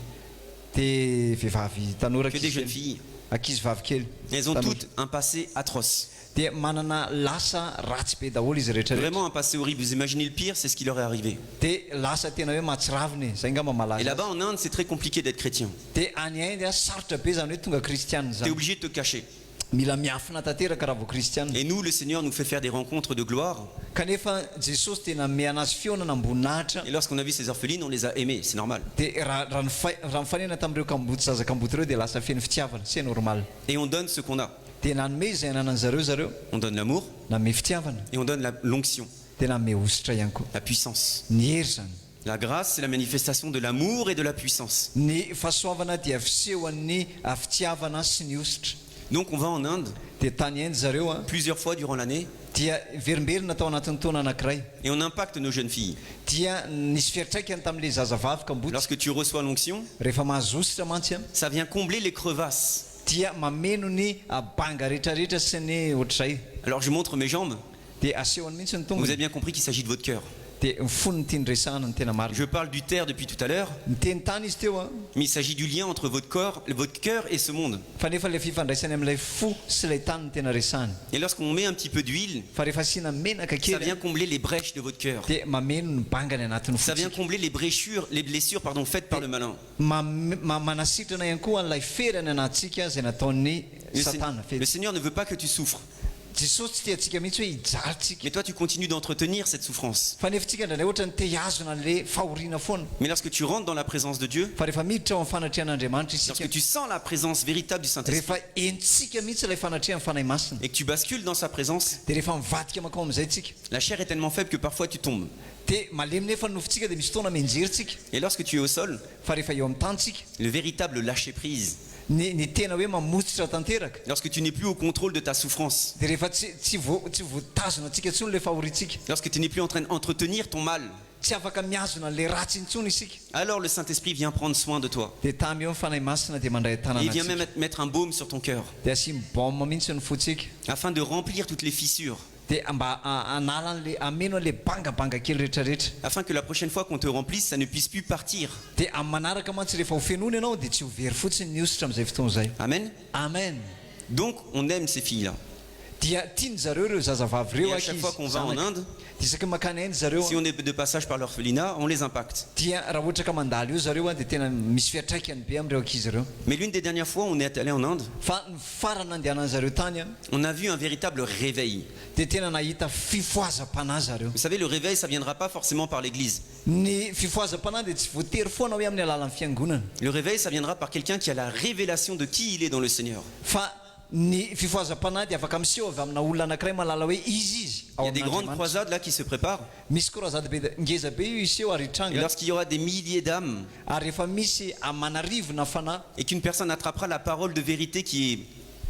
dia vehivavy tanora Que des jeunes filles. ankizy vavy kely. Elles ont Tanora. toutes un passé atroce. dia manana lasa ratsy be daholo izy rehetrarehetra. Vraiment un passé horrible. Vous imaginez le pire, c'est ce qui leur est arrivé. dia lasa tena hoe mahatsiraviny zay nga mba Et malaza. là-bas, en Inde, c'est très compliqué d'être chrétien. dia any Inde a sarotra be zany hoe tonga kristianina Tu es zany. obligé de te cacher. mila miafina tanteraka raha vao kristianina. Et nous, le Seigneur nous fait faire des rencontres de gloire. kanefa jesosy tena meanazy fionana amboninahitra. Et lorsqu'on a vu ces orphelines, on les a aimées. C'est normal. dia raha mifanena tamin'ireo kamboty zazakamboty ireo dia lasa feno fitiavana c'est normal. Et on donne ce qu'on a. dia nanome izay ananany zareo On donne l'amour nanome fitiavana et on donne l'onction, dia nanome ositra ihany koa. la puissance. ny hery zany. La grâce, c'est la manifestation de l'amour et de la puissance. ny fahasoavana dia fisehoan'ny fitiavana sy ny ositra. Donc on va en Inde dia tany Inde zareo a plusieurs fois durant l'année dia verimberina tao anatin'ny taona anankiray. et on impacte nos jeunes filles. dia nisy fiatraikany tamin'ilay zazavavy kamboty. Lorsque tu reçois l'onction, rehefa mahazo ositra mantsy a ça vient combler les crevasses. dia mameno ny banga rehetrarehetra sy ny ohatr'izay. Alors je montre mes jambes. dia asehony mihitsy ny Vous avez tongony. bien compris qu'il s'agit de votre cœur. dia nyfonony tia nyresahana ny tena marina Je parle du terre depuis tout à l'heure, niteny tany izy teo a mais il s'agit du lien entre votre cœur et ce monde. fa nefa ilay fifandraisany amin'ilay fo sy ilay tany ny tena resahany Et lorsqu'on met un petit peu d'huile, fa rehefa asiana menaka ça kely vient combler les brèches de votre cœur. dia mameno ny bangany anatin'ny Ça vient fotsika combler les blessures faites par le malin. manasitrana ihany koa an'ilay ferany anatsika izay nataon'ny satana Le fety Seigneur ne veut pas que tu souffres. jesosy tsy tiatsika mihitsy hoe hijalytsika Mais toi, tu continues d'entretenir cette souffrance. fa nefa tsika ndraindray ohatra ny te hiazona an'le fahoriana foana Mais lorsque tu rentres dans la présence de Dieu, fa rehefa miditra ao amin'ny fanatrihan'andriamanitra isika lorsque tu sens la présence véritable du Saint-Esprit, rehefa entsika mihitsy ilay fanatria amin'ny fanahy masina et que tu bascules dans sa présence, dia rehefa mivadika makao amin'izay tsika la chair est tellement faible que parfois tu tombes. dia malemy nefa ny nofontsika dia misy fotoana mianjeritsika Et lorsque tu es au sol, fa rehefa eo amin'ny tantsika le véritable lâcher-prise, ny tena hoe mamotsitra tanteraka lorsque tu n'es plus au contrôle de ta souffrance, dia rehefa tsy voatazona antsika intsony le fahoritsika lorsque tu n'es plus en train d'entretenir ton mal, tsy afaka miazona an'le ratsy intsony isika alors le Saint-Esprit vient prendre soin de toi. dia tamy eo ny fanahy masina dia mandray Et il tanana vient même mettre un baume sur ton cœur, dia asia baume mihitsy ny fotsika afin de remplir toutes les fissures, dia mba anala an'le ameno an'le bangabanga kely rehetrarehetra afin que la prochaine fois qu'on te remplisse, ça ne puisse plus partir. dia amin'ny manaraka mantsy rehefa ho fenony ianao dia tsy ho very fotsiny ny ositra amin'izay fotoana izay Amen. amen Donc, on aime ces filles-là. dia tiany zareo ireo zazavavy Et ireo à chaque fois qu'on va en Inde, dia isaky makany ainy zareo si on est de passage par l'orphelinat, on les impacte. dia raha ohatra ka mandalo io zareo a dia tena misy fiatraikany be amin'ireo ankizy ireo Mais l'une des dernières fois, on est allé en Inde, fa ny farana andehanany zareo tany a on a vu un véritable réveil. dia tena nahita fifoazam-panahy zareo Vous savez, le réveil, ça ne viendra pas forcément par l'église. ny fifoazam-panahy dia tsy voatery foana hoe amin'ny alalan'ny fiangonana Le réveil, ça viendra par quelqu'un qui a la révélation de qui il est dans le Seigneur. fa ny fifoazam-panahy dia afaka miseho avy amina olona anankiray mahalala hoe izy Il y ao a des grandes amin'Andriamanitra. croisades là qui se préparent. misy koa raha zady be ngeza be io iseho ary Et hitranga lorsqu'il y aura des milliers d'âmes ary rehefa misy manarivona fanahy et qu'une personne attrapera la parole de vérité qui est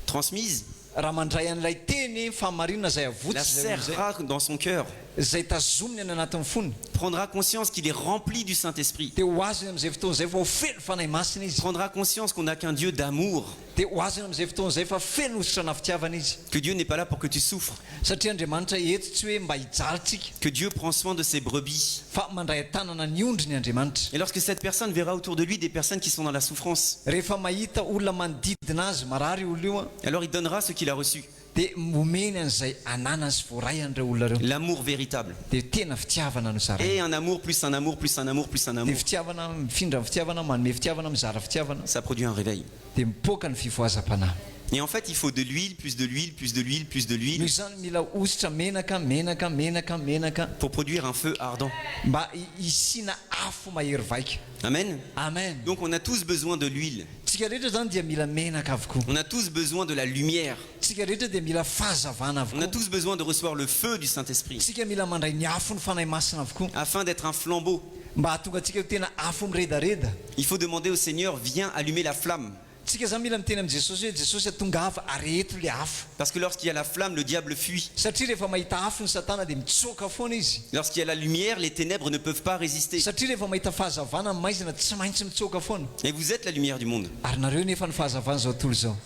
transmise, raha mandray an'ilay teny fahamarinana izay la avotsy serrera dans son cœur, izay tazominy any anatin'ny foniny prendra conscience qu'il est rempli du Saint-Esprit, dia ho azony amin'izay fotoana izay fa ho feno fanahy masina izy prendra conscience qu'on n'a qu'un Dieu d'amour, dia ho azony amin'izay fotoana izay fa feno ositrana fitiavana izy que Dieu n'est pas là pour que tu souffres, satria Andriamanitra eto tsy hoe mba hijalitsika que Dieu prend soin de ses brebis. fa mandray tanana ny ondriny Andriamanitra Et lorsque cette personne verra autour de lui des personnes qui sont dans la souffrance, rehefa mahita olona manodidina azy marary olona io a alors il donnera ce qu'il a reçu, dia momeny an'izay anana sy voaray an'ireo olona ireo l'amour véritable. dia tena fitiavana no zaray Et un amour plus un amour plus un amour plus un dia amour, fitiavana mifindra ny fitiavana manome fitiavana mizara fitiavana ça produit un réveil. dia mipoaka ny fifoazam-panahy Et en fait, il faut de l'huile, plus de l'huile, plus de l'huile, plus de noho l'huile izany mila ositra menaka menaka menaka menaka pour produire un feu ardent. mba isina afo mahery vaika Amen. amen Donc on a tous besoin de l'huile. tsika rehetra zany dia mila menaka avokoa On a tous besoin de la lumière. tsika rehetra dia mila fahazavana On a avokoa tous besoin de recevoir le feu du Saint-Esprit tsika mila mandray ny afo ny fanahy masina avokoa afin d'être un flambeau. mba hahatonga atsika tena afo miredareda Il faut demander au Seigneur, viens allumer la flamme. tsika zany mila miteny amin'i jesosy hoe jesosy atongava areto le afo Parce que lorsqu'il y a la flamme, le diable fuit. satria rehefa mahita afo ny satana dia mitsoaka foana izy Lorsqu'il y a la lumière, les ténèbres ne peuvent pas résister. satria rehefa mahita fahazavana ny maizina tsy maintsy mitsoaka foana Et vous êtes la lumière du monde. ary nareo nefa ny fahazavana zao tontolo zao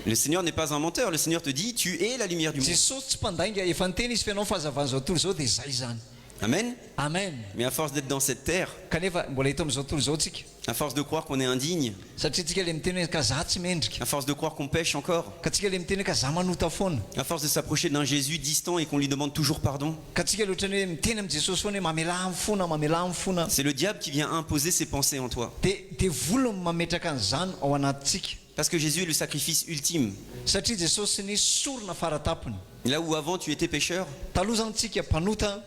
Le Seigneur n'est pas un menteur. Le Seigneur te dit, tu es la lumière du monde. jesosy tsy mpandainga efa niteny izy fianao fahazavana zao tontolo zao dia zay zany Amen. amen Mais à force d'être dans cette terre, kanefa mbola hito amin'izao tontolo zao tsika à force de croire qu'on est indigne, satria tsika le miteny hoe ka za tsy mendrika à force de croire qu'on pêche encore, ka tsika le miteny hoe ka za manota foana à force de s'approcher d'un Jésus distant et qu'on lui demande toujours pardon, ka tsika le ohatrany hoe miteny amin'i jesosy foana hoe mamela amin'ny fona mamela amin'ny fona c'est le diable qui vient imposer ses pensées en toi. dia volony mametraka an'izany ao anatintsika Parce que Jésus est le sacrifice ultime. satria jesosy ny sorona faratapony Là où avant tu étais pécheur, taloha zany tsika mpanota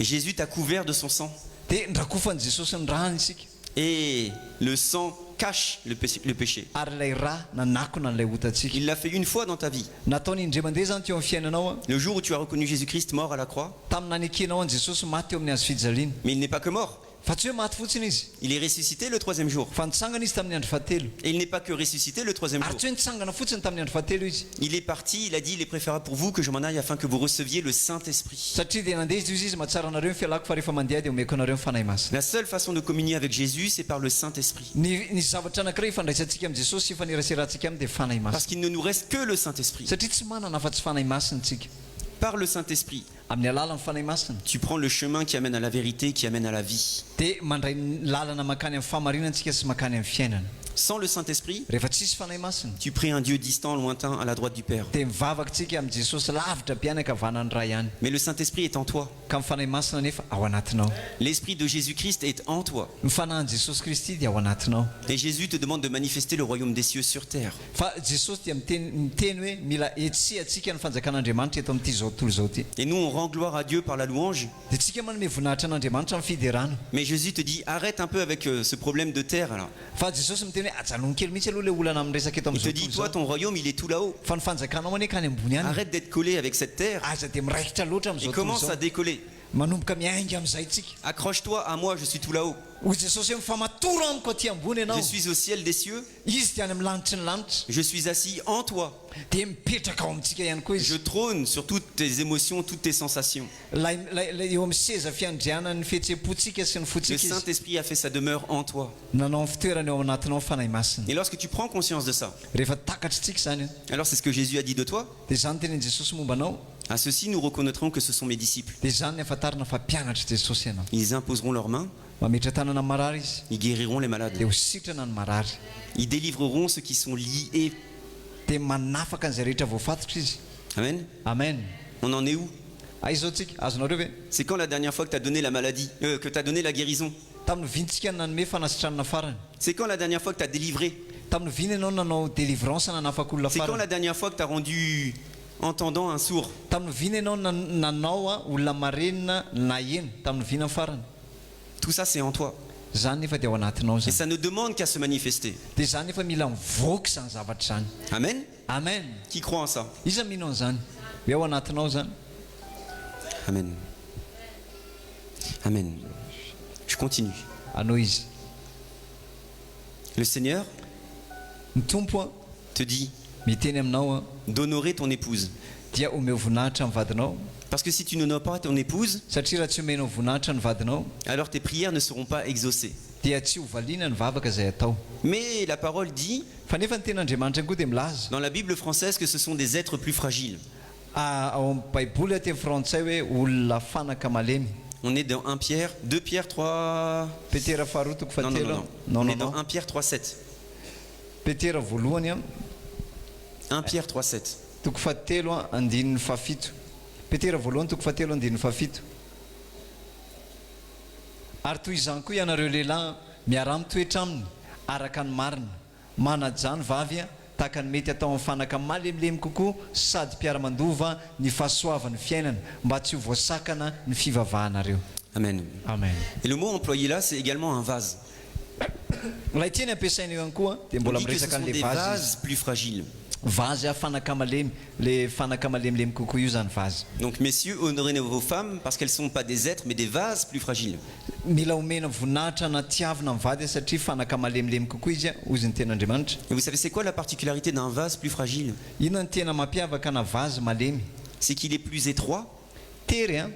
et Jésus t'a couvert de son sang. dia ndrakofany jesosy ny rany isika Et le sang cache le péché. ary ilay ra nanakona n'ilay otatsika Il l'a fait une fois dans ta vie. nataony indray mandeha zany teo amin'ny fiainanao a Le jour où tu as reconnu Jésus-Christ mort à la croix, tamina nanekenao an jesosy maty eo amin'ny azo fijaliana mais il n'est pas que mort. fa tsy hoe maty fotsiny izy Il est ressuscité le troisième jour. fa nitsangana izy tamin'ny andro fahatelo Et il n'est pas que ressuscité le troisième ary jour. tsy hoe nitsangana fotsiny tamin'ny andro fahatelo izy Il est parti, il a dit, il est préférable pour vous que je m'en aille afin que vous receviez le Saint-Esprit. satria dia nandeha izy izy mahatsara anareo ny fialako fa rehefa mandeha dia omeko anareo ny fanahy masina La seule façon de communier avec Jésus, c'est par le Saint-Esprit. ny zavatra anankiray ifandraisantsika amin'i jesosy sy ifaneraserahantsika aminy dia fanahy Parce masina qu'il ne nous reste que le Saint-Esprit. satria tsy manana fa tsy fanahy masina tsika Par le Saint-Esprit, amin'ny alalan'ny fanahy masina Tu prends le chemin qui amène à la vérité, qui amène à la vie. dia mandray lalana makany amin'ny fahamarinantsika sy makany amin'ny fiainana. Sans le Saint-Esprit, Rehefa tsisy fanahy masina tu pries un Dieu distant, lointain, à la droite du Père. dia mivavaka tsika amin'ny Jesosy lavitra mpianakavanany ray ihany. Mais le Saint-Esprit est en toi. Ka ny fanahy masina nefa ao anatinao. L'Esprit de Jésus-Christ est en toi. Ny fanahin'i Jesosy Kristy dia ao anatinao. Et Jésus te demande de manifester le royaume des cieux sur terre. Fa Jesosy dia miteny hoe mila etsihantsika ny fanjakan'Andriamanitra eto amin'ity zao tontolo zao ty. Et nous, on rend gloire à Dieu par la louange. Dia tsika manome voninahitra an'Andriamanitra amin'ny fiderana. Mais Jésus te dit, arrête un peu avec ce problème de terre là. Fa Jesosy miteny hoe ajanony kely mihitsy aloha le olana amin'ny resaka eto Il te amin'izao dit, tontolo toi, zao. ton royaume, il est tout là-haut. Fa ny fanjakanao ane kany ambony ihany. Arrête d'être collé avec cette terre Aza dia miraikitra loatra et amin'izao tontolo commence à zao. décoller. Manomboka miainga amin'izay tsika. Accroche-toi à moi, je suis tout là-haut. Hoy Jesosy hoe mifamatora amiko aty ambony ianao. Je suis au ciel des cieux. Izy dia any amin'ny lanitry ny lanitra. Je suis assis en toi. Dia mipetraka ao amintsika ihany koa Je izy. trône sur toutes tes émotions, toutes tes sensations. Lay eo amin'ny seza fiandriana ny fihetseham-pontsika sy ny Le fotsika izy. Saint-Esprit a fait sa demeure en toi. Nanao ny fitoerany eo anatinao ny fanahy masina. Et lorsque tu prends conscience de ça, Rehefa takatra tsika zany. alors c'est ce que Jésus a dit de toi. Dia zany tenin' Jesosy momba anao. À ceux-ci, nous reconnaîtrons que ce sont mes disciples. Dia zany ny afantarana fa mpianatra Jesosy ianao. Ils imposeront leurs mains, Mametra tanana amin'ny marary izy. ils guériront les malades. Dia ho sitrana ny marary. Ils délivreront ceux qui sont liés. Dia manafaka an'izay rehetra voafatotra izy. Amen. Amen. On en est où? Izao tsika azonareo ve? C'est quand la dernière fois que tu as donné la maladie, que tu as donné la guérison? Tamin'ny vintsika ny nanome fanasitranana farany. C'est quand la dernière fois que tu as délivré? Tamin'ny vina ianao nanao délivrance nanafaka olona C'est quand farany. la dernière fois que tu as rendu entendant un sourd? Tamin'ny vina ianao nanao olona marenina na eny tamin'ny vina farany. Tout ça, c'est en toi. Zany nefa dia ao anatinao Et zany. ça ne demande qu'à se manifester. Dia zany nefa mila mivoaka zany zavatra zany. Amen. Amen. Qui croit en ça? Iza mino an'izany? Hoe ao anatinao zany. Amen. Amen. Je continue. Anao izy. Le Seigneur Ny tompo a te dit miteny aminao a d'honorer ton épouse. dia omeo voninahitra ny vadinao. Parce que si tu n'honores pas ton épouse, Satria raha tsy omenao voninahitra ny vadinao alors tes prières ne seront pas exaucées. dia tsy ho valiana ny vavaka izay atao. Mais la parole dit, Fa nefa ny ten'Andriamanitra koa dia milaza. dans la Bible française, que ce sont des êtres plus fragiles. Ao amin'ny baiboly ateny frantsay hoe olona fanaka malemy. On est dans 1 Pierre, 2 Pierre 3... Petera faharoa toko Non, non, fahatelo. non, non. Non, On non, est dans non. 1 Pierre 3,7. Petera voalohany a 1 Pierre 3,7. toko fahatelo a andinin'ny fahafito. Petera voalohany toko fahatelo andinin'ny fahafito. Ary toy izany koa ianareo lehilahy miara mitoetra aminy araka ny marina, manajany vavy a tahaka ny mety atao amin'ny fanaka malemilemy kokoa sady mpiara-mandova ny fahasoavan'ny fiainana mba tsy ho voasakana ny fivavahanareo. Amen. Amen. Et le mot employé là, c'est également un vase. Ilay tiany ampiasaina ihany koa dia On mbola dit que ce miresaka sont an'le des vazy izy. vases plus fragiles. Vazy a fanaka malemy, le fanaka malemilemy kokoa io zany vazy. Donc messieurs, honorez vos femmes parce qu'elles ne sont pas des êtres mais des vases plus fragiles. Mila omena voninahitra na tiavina amin'ny vady satria fanaka malemilemy kokoa izy a ozy ny ten'Andriamanitra. Et vous savez c'est quoi la particularité d'un vase plus fragile? Inona ny tena mampiavaka na vazy malemy? C'est qu'il est plus étroit, Tery a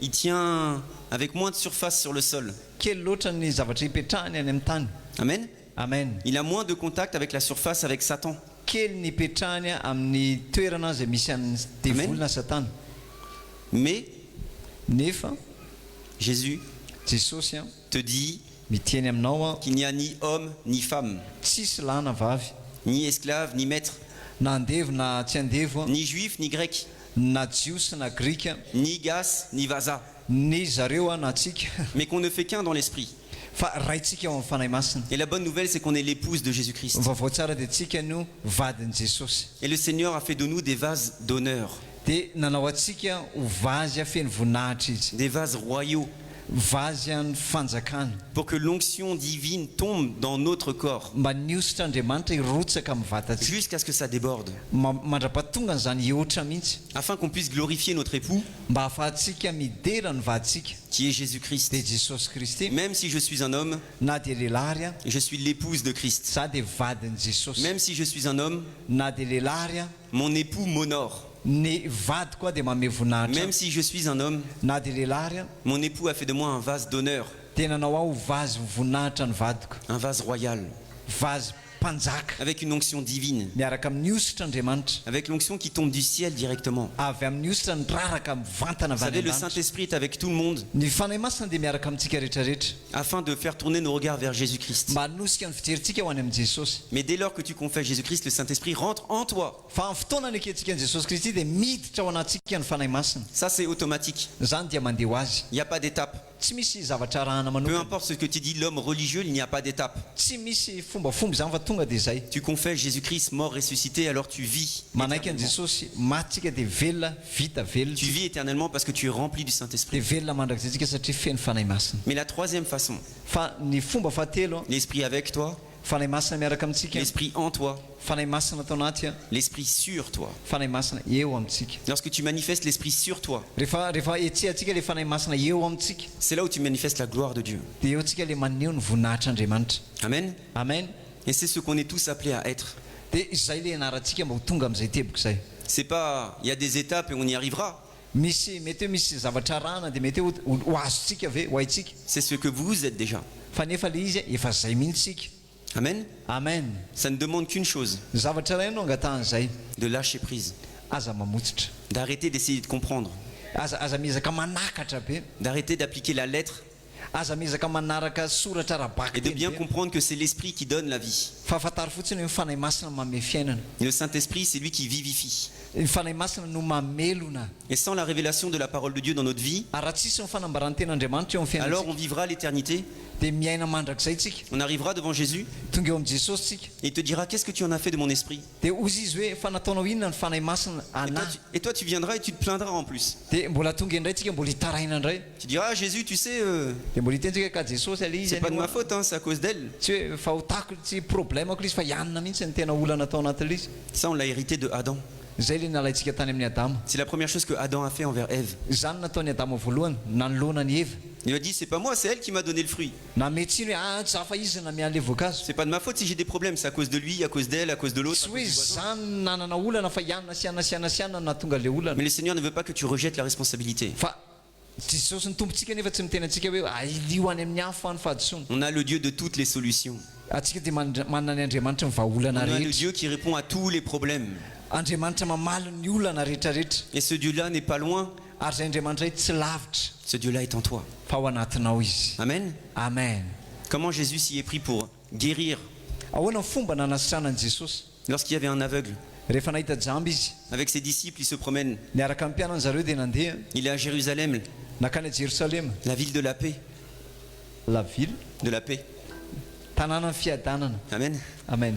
il tient avec moins de surface sur le sol. kely loatra ny zavatra hipetrahany any amin'ny tany. Amen. Amen. Il a moins de contact avec la surface avec Satan. Kely ny hipetrahany a amin'ny toerana izay misy an'ny devolina satana. Mais Nefa Jésus Jesosy a te dit miteny aminao a qu'il n'y a ni homme ni femme, tsisy lahy na vavy, ni esclave ni maître, na andevo na tsy andevo a, ni juif ni grec, na jiosy na grika, ni gas ni vaza, ny zareo a na tsika mais qu'on ne fait qu'un dans l'esprit. fa raitsika ao amin'ny fanahy masina. Et la bonne nouvelle, c'est qu'on est l'épouse de Jésus-Christ. Vaovao tsara dia tsika no vadin'i Jesosy. Et le Seigneur a fait de nous des vases d'honneur, Dia nanao atsika ho vazy a feno voninahitra izy, des vases royaux, vazy any fanjakana, pour que l'onction divine tombe dans notre corps, mba niositra Andriamanitra hirotsaka amin'ny vatatsika, jusqu'à ce que ça déborde, mandra-pahatonga n'izany hihoatra mihitsy, afin qu'on puisse glorifier notre époux, mba ahafahantsika midera ny vaditsika qui est Jésus-Christ. dia Jesosy Kristy. Même si je suis un homme, Na dia lehilahy ary a, je suis l'épouse de Christ. za dia vadin'i Jesosy. Même si je suis un homme, Na dia lehilahy ary a, mon époux m'honore. ny vady koa dia manome voninahitra. Même si je suis un homme, Na dia lehilahy ary a, mon époux a fait de moi un vase d'honneur, dia nanao aho vazy voninahitra ny vadiko, un vase royal. vazy mpanjaka avec une onction divine, miaraka amin'ny ositr'andriamanitra avec l'onction qui tombe du ciel directement. avy amin'ny ositra nyraraka mivantana Vous avy savez, any le an-danitra Saint-Esprit est avec tout le monde ny fanahy masina dia miaraka amintsika rehetrarehetra afin de faire tourner nos regards vers Jésus-Christ. mba hanosika ny fijerintsika ho any amin'ny jesosy Mais dès lors que tu confesses Jésus-Christ, le Saint-Esprit rentre en toi. fa amin'ny fotoana ny akentsika ny jesosy kristy dia miditra ao anatsika ny fanahy masina Ça, c'est automatique. zany dia mandeha ho azy Il n'y a pas d'étape. tsy misy zavatra arahana Peu manokana importe ce que tu dis, l'homme religieux, il n'y a pas d'étape. tsy misy fombafomba zany fa tonga dia zay Tu confesses Jésus-Christ mort, ressuscité, alors tu vis. manaiky an' éternellement. jesosy matsika dia velona vita velona Tu vis éternellement parce que tu es rempli du dia Saint-Esprit. velona mandrakizay tsika satria feno fanahy masina Mais la troisième façon, fa ny fomba fahatelo l'Esprit avec toi, fanahy masina miaraka amintsika l'Esprit en toi, fanahy masina atao anaty a l'Esprit sur toi. fanahy masina eo amintsika Lorsque tu manifestes l'Esprit sur toi, rehefa etsehantsika le fanahy masina eo amintsika c'est là où tu manifestes la gloire de Dieu. dia eo antsika le maneho ny voninahitr'andriamanitra Amen. amen Et c'est ce qu'on est tous appelés à être. dia izay le anarantsika mba ho tonga amin'izay teboko zay C'est pas, il y a des étapes et on y arrivera. misy mety hoe misy zavatra arahana dia mety hoe ho azontsika ve ho haitsika C'est ce que vous êtes déjà. fa nefa le izy efa zay mihitsika Amen. amen Ça ne demande qu'une chose, zavatra ray no angatahan'izay de lâcher prise, aza mamotsitra d'arrêter d'essayer de comprendre, aza miezaka manakatra be d'arrêter d'appliquer la lettre aza miezaka manaraka soratra et rabaky de teny bien be comprendre que c'est l'Esprit qui donne la vie. fa fatary fotsiny hoe mifanahy masina manome fiainana Et le Saint-Esprit, c'est lui qui vivifie. ny fanahy masina no mamelona Et sans la révélation de la parole de Dieu dans notre vie, ary raha tsisy ny fanambarany ten'andriamanitra eo amin'ny alors fiainantsika on vivra l'éternité, dia miaina mandrakizay tsika on arrivera devant Jésus tonga eo amin'ny jesosy tsika et il te dira qu'est-ce que tu en as fait de mon esprit. dia ozy izy hoe fa nataonao inona ny fanahy masina anahy Et toi, tu viendras et tu te plaindras en plus. dia mbola tonga indray tsika mbola hitaraina indray Tu diras, ah, Jésus, tu sais, dia mbola hitentsika ka jesosy ale izy c'est pas de ma anio faute, hein, c'est à cause d'elle. tsy hoe fa hotako tsy problemako izy fa ianona mihitsy ny tena olana atao anatin'le izy Ça, on l'a hérité de Adam. zay le nalaitsika tany amin'ny adama C'est la première chose que Adam a fait envers Ève. zany nataony adama voalohany nanolona ny eva Il a dit, c'est pas moi, c'est elle qui m'a donné le fruit. na metsiny hoe tsy zafa izy namian'le voankazo C'est pas de ma faute si j'ai des problèmes, c'est à cause de lui, à cause d'elle, à cause de l'autre. tsy à hoe cause du voisin. zany nanana olana fa ianona siana natonga le olana Mais le Seigneur ne veut pas que tu rejettes la responsabilité. fa jesosy ny tompontsika nefa tsy mitena antsika hoe ailio any amin'ny hafa ny fahadisoana On a le Dieu de toutes les solutions. atsika dia manana ny andriamanitra ny vahaolana On a le rehetra Dieu qui répond à tous les problèmes. andriamanitra mamaly ny olana rehetrarehetra Et ce Dieu-là n'est pas loin, ary zay andriamanitra hoe tsy lavitra ce Dieu-là est en toi. fa ao anatinao izy Amen. amen Comment Jésus s'y est pris pour guérir ahoana ny fomba nanasitrana ny jesosy lorsqu'il y avait un aveugle. rehefa nahita jamby izy Avec ses disciples, il se promène. niaraka amin'ny mpianany zareo dia nandeha Il est à Jérusalem, nakany à Jérusalem la ville de la paix. la ville De la paix. tanàna ny fiadanana Amen. amen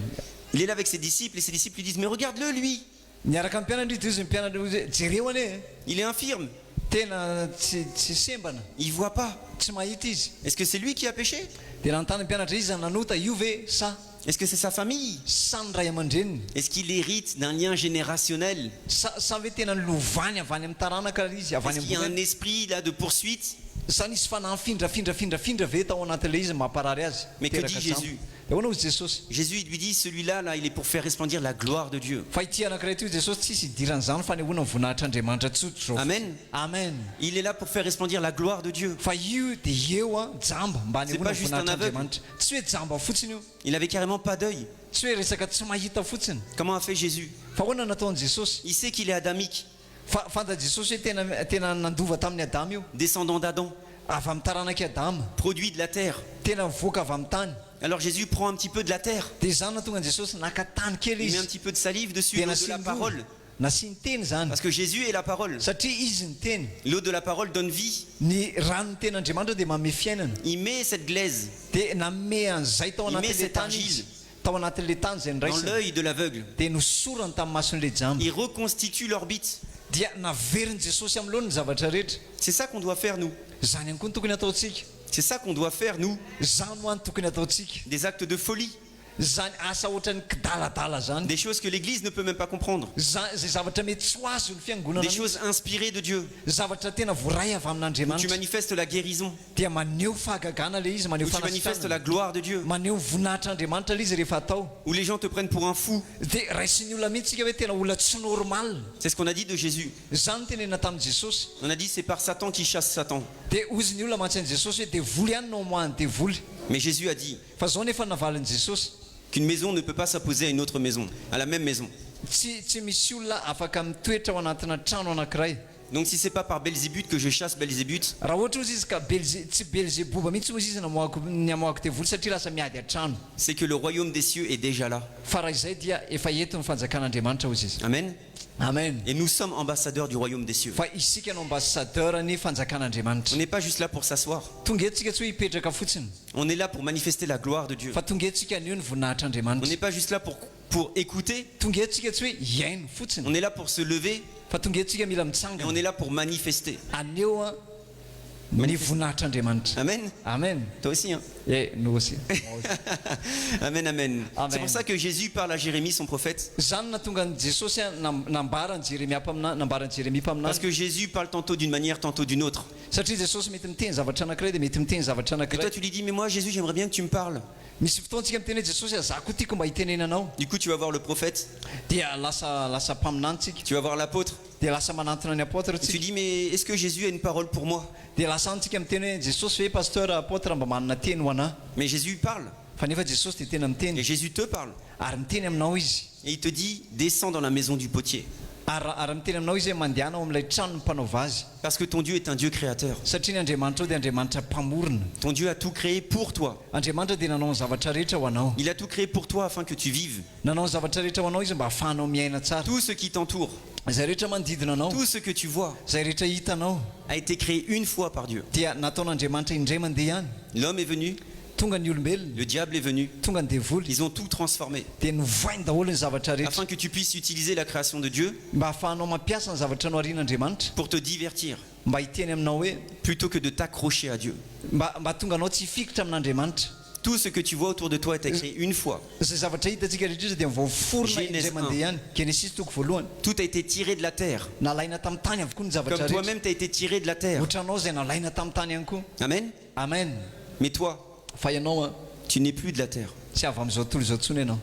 Il est là avec ses disciples et ses disciples lui disent, mais regarde-le, lui. niaraka amin'ny mpianany izy ny mpianany hoe jereo ane Il est infirme. tena tsy sembana Il voit pas. tsy mahita izy Est-ce que c'est lui qui a péché? dia nanontany ny mpianatra izy nanota io ve sa Est-ce que c'est sa famille? sa ny ray aman-dreniny Est-ce qu'il hérite d'un lien générationnel? sa ve tena ny lovany avy any amin'ny taranaka izy avy Est-ce any qu'il y a un ambony esprit là de poursuite? sa nisy fanafindra ve tao anatin'le izy mamparary azy Mais que Teraka dit jambo. Jésus? dia hoana ozy jesosy Jésus il lui dit, celui-là, là, il est pour faire resplendir la gloire de Dieu. fa ity anankiray ty jesosy tsisy idiran'izany fa nehoana ny voninahitr'andriamanitra tsotro zao Amen. amen Il est là pour faire resplendir la gloire de Dieu. fa io dia eo a jamba mba C'est nehoana pas ny juste un voninahitr'andriamanitra tsy hoe jamba fotsiny io Il avait carrément pas d'œil. tsy hoe resaka tsy mahita fotsiny Comment a fait Jésus? fa hoana nataony jesosy Il sait qu'il est adamique, fa fanta jesosy hoe tena nandova tamin'ny adama io descendant d'Adam, avy amin'ny taranaky adama produit de la terre. tena mivoaka avy amin'ny tany Alors Jésus prend un petit peu de la terre, dia zany natonga ny jesosy naka tany kely il met un izy petit peu de salive dessus, dia l'eau de la parole. nasiany teny zany Parce que Jésus est la parole. satria izy ny teny L'eau de la parole donne vie. ny ranony ten'andriamanitra dia manome fiainana Il met cette glaise dia nanome an'izay tao Il met anatin'le cette tany argile izy tao anatin'le tany zay dans niraisiny l'œil de l'aveugle. dia nosorany tamin'ny mason'le jamba Il reconstitue l'orbite. dia naveriny jesosy amin'lohany ny zavatra rehetra C'est ça qu'on doit faire nous. zany ihany koa ny tokony ataontsika C'est ça qu'on doit faire nous. zany ho any tokony ataontsika Des actes de folie. zany asa ohatran'ny kidaladala zany Des choses que l'Église ne peut même pas comprendre. zay zavatra mety tsy ho azo ny fiangonana Des choses inspirées de Dieu. zavatra tena voray avy Où tu amin'andriamanitra manifestes la guérison. dia maneho fahagagana le izy maneho Où tu manifestes fanasitrana la gloire de Dieu. maneho voninahitr'andriamanitra le izy rehefa atao Où les gens te prennent pour un fou. dia raisin'ny olona mihitsy tsika hoe tena olona tsy normal C'est ce qu'on a dit de Jésus. zany tenena tamin'i jesosy On a dit c'est par Satan qui chasse Satan. dia ozy ny olona mantsy an'i jesosy hoe devoly ihany no moany devoly Mais Jésus a dit fa zao nefa navaliny jesosy qu'une maison ne peut pas s'opposer à une autre maison, à la même maison. tsy misy olona afaka mitoetra ao anatina trano anankiray. Donc si c'est pas par Belzébuth que je chasse Belzébuth, raha ohatra ozy izy ka tsy belzeboba mihitsy moa izy ny amoako te voly satria lasa miady an-trano. c'est que le royaume des cieux est déjà là. fa raha izay dia efa eto ny fanjakan'andriamanitra ozy izy. Amen. Amen. Et nous sommes ambassadeurs du royaume des cieux. fa isika no ambassadeur ny fanjakan'andriamanitra. On n'est pas juste là pour s'asseoir. tonga etsika tsy hoe hipetraka fotsiny. On est là pour manifester la gloire de Dieu. fa tonga etsika anio ny On voninahitr'andriamanitra. n'est pas juste là pour écouter. tonga etsika tsy hoe hiaino fotsiny. On est là pour se lever fa tonga etsika mila et on mitsangana. est là pour manifester. aneo a ny voninahitr'andriamanitra. Amen. Amen. Toi aussi, hein. nous aussi. Amen, amen. Amen. C'est pour ça que Jésus parle à Jérémie, son prophète. zany natonga ny jesosy nambarany Jérémia nambarany Jérémie Parce mpaminany. que Jésus parle tantôt d'une manière, tantôt d'une autre. satria jesosy mety miteny zavatra anankiray dia mety miteny zavatra Et toi, anankiray. tu lui dis, mais moi, Jésus, j'aimerais bien que tu me parles. misy fotoantsika miteny hoe jesosy za koa tiako mba hitenenanao. Du coup, tu vas voir le prophète, dia lasa mpaminantsika. tu vas voir l'apôtre. dia lasa manantona ny apôtre Et tu tsika. dis, mais est-ce que Jésus a une parole pour moi? dia lasa antsika miteny hoe jesosy ve pasteur apôtre mba manana teny ho anahy. Mais Jésus parle. fa nefa jesosy dia tena Et miteny Jésus te parle. ary miteny aminao izy. Et il te dit, descends dans la maison du potier. ary miteny aminao izy hoe mandehanao amin'ilay trano ny mpanao azy. Parce que ton Dieu est un Dieu créateur. satria ny andriamanitra ao dia andriamanitra mpamorona. Ton Dieu a tout créé pour toi. andriamanitra dia nanao ny zavatra rehetra ho anao. Il a tout créé pour toi afin que tu vives. nanao ny zavatra rehetra ho anao izy mba hahafahanao miaina tsara. Tout ce qui t'entoure, izay rehetra manodidina anao, tout ce que tu vois, izay rehetra hitanao a été créé une fois par Dieu. dia nataon'andriamanitra indray mandeha ihany. L'homme est venu, tonga ny olombelona, le diable est venu. tonga ny devoly, Ils ont tout transformé dia novoainy daholo ny zavatra rehetra afin que tu puisses utiliser la création de Dieu mba hahafahanao mampiasa ny zavatra no arian'andriamanitra, pour te divertir mba hiteny aminao hoe plutôt que de t'accrocher à Dieu. mba tonga anao tsy hifikitra amin'andriamanitra. Tout ce que tu vois autour de toi a été créé une fois. zay zavatra hitantsika rehetra dia mivoaforona Genèse indray mandeha ihany. Genesis toko voalohany. Tout a été tiré de la terre. nalaina tamin'ny tany avokoa ny zavatra Comme rehetra. toi-même, tu as été tiré de la terre. otranao zay nalaina tamin'ny tany ihany koa. Amen. amen. Mais toi, fa ianao a tu n'es plus de la terre. tsy avy amin'izao tontolo izao tsony ianao.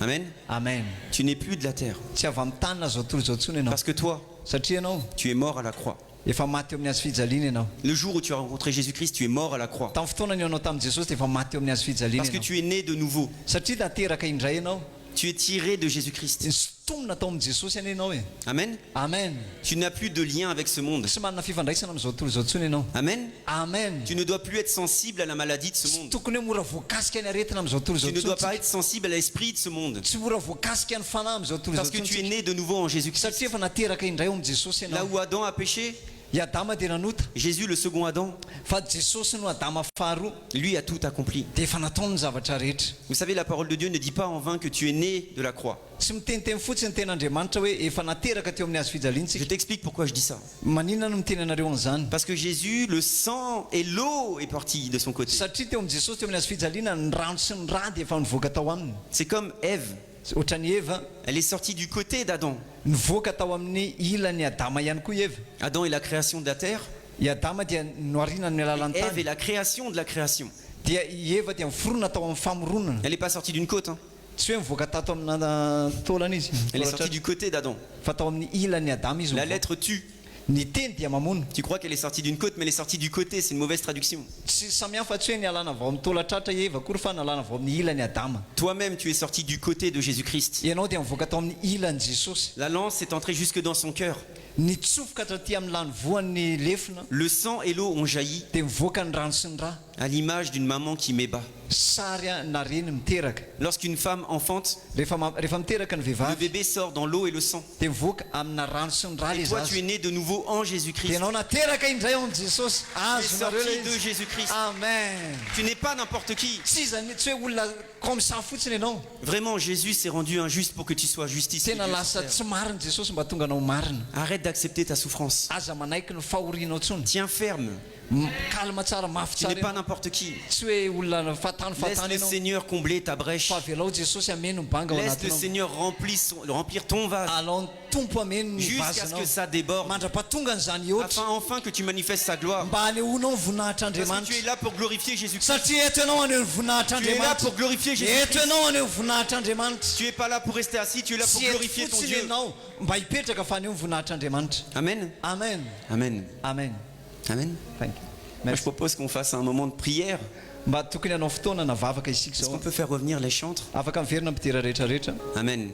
Amen. amen. Tu n'es plus de la terre. tsy avy amin'ny tany na zao tontolo izao tsony ianao. Parce que toi, satria ianao tu es mort à la croix. efa maty eo amin'ny hazo fijaliana ianao. Le jour où tu as rencontré Jésus-Christ, tu es mort à la croix. tamin'ny fotoana ny anao tamin'ny jesosy dia efa maty eo amin'ny hazo fijaliana Parce que ianao. tu es né de nouveau. satria nateraka indray ianao. Tu es tiré de Jésus-Christ. sotomina tao amin'ny jesosy any ianao e. Amen. amen. Tu n'as plus de lien avec ce monde. tsy manana fifandraisana amin'izao tontolo izao tsony ianao. Amen. amen. Tu ne dois plus être sensible à la maladie de ce tsy monde. tokony hoe mora voakasika ny aretina amin'izao tontolo Tu izao ne dois tsony. pas être sensible à l'esprit de ce monde. tsy mora voakasika ny fanahy amin'izao tontolo Parce izao que tu es tsony. né de nouveau en Jésus-Christ. satria efa nateraka indray ao amin'ny jesosy Là ianao. où Adam a péché, i adama dia nanota. Jésus, le second Adam, fa jesosy no adama faharoa lui a tout accompli. dia efa nataony ny zavatra rehetra. Vous savez, la parole de Dieu ne dit pas en vain que tu es né de la croix. tsy miteniteny fotsiny ny ten'andriamanitra hoe efa nateraka teo amin'ny hazo Je fijaliantsika. t'explique pourquoi je dis ça. maninona no miteny anareo an'izany. Parce que Jésus, le sang et l'eau est parti de son côté. satria teo amin'ny jesosy teo amin'ny hazo fijaliana ny rano sy ny ra dia efa nivoaka tao aminy. C'est comme Ève. ohatran'ny eva Elle est sortie du côté d'Adam. nivoaka tao amin'ny ilan'ny adama ihany koa eva. Adam est la création de la terre. i adama dia noarinany ny alalan'ny Ève est tany. la création de la création. dia i eva dia miforona tao amin'ny famoronana. Elle n'est pas sortie d'une côte. Hein. tsy hoe mivoaka tato amina taolana izy. Elle est sortie du côté d'Adam. fa tao amin'ny ilan'ny adama izy La mivoaka. lettre tue. ny teny dia mamono. Tu crois qu'elle est sortie d'une côte, mais elle est sortie du côté. C'est une mauvaise traduction. tsy samihafa tsy hoe nialana vao amin'ny taolatratra eva kory fa nalana vao amin'ny ilan'ny adama. Toi-même, tu es sorti du côté de Jésus-Christ. ianao dia mivoaka tao amin'ny ilan'ny jesosy. La lance est entrée jusque dans son cœur. nitsofoka hatraty amin'ny lany voan'ny lefina Le sang et l'eau ont jailli dia mivoaka ny rano sy ny ra. à l'image d'une maman qui mébat. sary nareny miteraka. Lorsqu'une femme enfante, rehefa miteraka ny le vehivavy bébé sort dans l'eau et le sang. dia mivoaka amina rano sy ny ra Et le toi, tu es zazy. né de nouveau en dia Jésus-Christ. ianao nateraka indray ao amin'ny jesosy. Tu es azonareo sorti le de izy. Jésus-Christ. amen. Tu n'es pas n'importe qui. tsy izany tsy hoe olona komisa fotsiny ianao. Vraiment, Jésus s'est rendu injuste pour que tu sois justifié. tena lasa tsy marina jesosy mba tonga anao marina. Arrête d'accepter ta souffrance. aza manaiky ny fahorianao tsony. Tiens ferme. kalma tsara mafy Tu n'es tsara pas ianao. n'importe qui. tsy hoe olona fatany Laisse fatany le ianao. Seigneur combler ta brèche. fa avelao jesosy ameno mibanga ao Laisse le anatinao. Seigneur remplir ton vase alao ny tompo ameno ny jusqu'à ce vazinao. que ça déborde. mandra-patonga n'izany eotra Afin enfin que tu manifestes sa gloire. mba hanehoanao ny Parce que tu voninahitr'andriamanitra. es là pour glorifier Jésus-Christ. satria eto ianao haneho ny Tu es là voninahitr'andriamanitra. pour glorifier eto Jésus-Christ. ianao haneho ny voninahitr'andriamanitra. Tu es pas là pour rester assis, tu es là pour tsy eto glorifier ton fotsiny Dieu. ianao mba hipetraka fa haneho ny voninahitr'andriamanitra. Amen. amen. Amen. amen. Amen. Thank you. Moi, je propose qu'on fasse un moment de prière. mba tokony hanao fotoana navavaka isika Est-ce qu'on zao peut faire revenir les chantres? afaka miverina mitera rehetrarehetra Amen.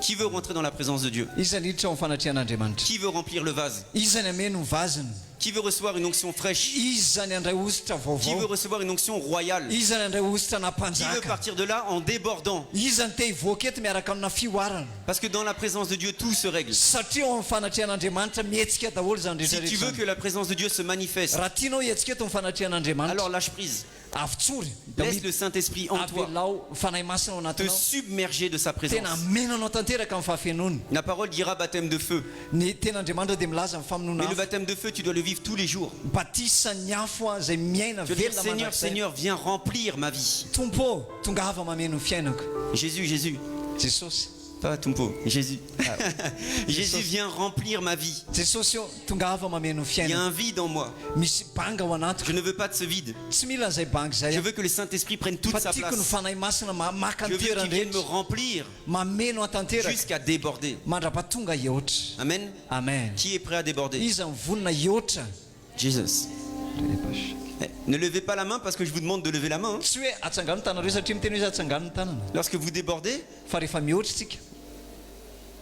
Qui veut rentrer dans la présence de Dieu? izany hiditra ao amin'ny fanatrihan'andriamanitra Qui veut remplir le vase? izany ameno ny vaziny Qui veut recevoir une onction fraîche? izany andray ositra Qui veut vaovao recevoir une onction royale? izany andray ositra Qui veut nampanjaka partir de là en débordant? izany te hivoaka eto miaraka amina fioarana Parce que dans la présence de Dieu, tout se règle. satria ao amin'ny fanatrihan'andriamanitra mihetsika daholo zany Si tu veux rehetrarehetra que la présence de Dieu se manifeste, raha tianao hetsika eto amin'ny fanatrihan'andriamanitra alors lâche prise. avitsory Laisse le Saint-Esprit en toi avelao fanahy masina ao te anatinao submerger de sa présence. tena menanao tanteraka amin'ny fahafenony La parole dira baptême de feu. ny ten'andriamanitra dia milaza amin'ny famonoana Mais le afo baptême de feu, tu dois le vivre tous les jours. batisan'ny afo a zay miaina Tu veux dire, velona Seigneur, mandrakizay Seigneur, viens remplir ma vie. tompo tonga ava mameno ny fiainako Jésus, Jésus. jesosy Pas Tumpo, Jésus. Jésus, viens remplir ma vie. jesosy io tonga ava mameno ny Il y a fiainako un vide en moi. misy banga ao anatiko Je ne veux pas de ce vide. tsy mila an'izay banga Je zay veux que le Saint-Esprit prenne toute fa sa tiako ny place. fanahy masina maka Je ny veux qu'il toerany vienne me rehetra remplir mameno atanteraka jusqu'à déborder. mandrapatonga eotra Amen. amen Qui est prêt à déborder? izy mivonona eotra Jesus. Eh, ne levez pas la main parce que je vous demande de lever la main. tsy hoe atsangano ny tanareo satria miteny hoe izy atsangano ny tanana Lorsque vous débordez, fa rehefa mihoatra tsika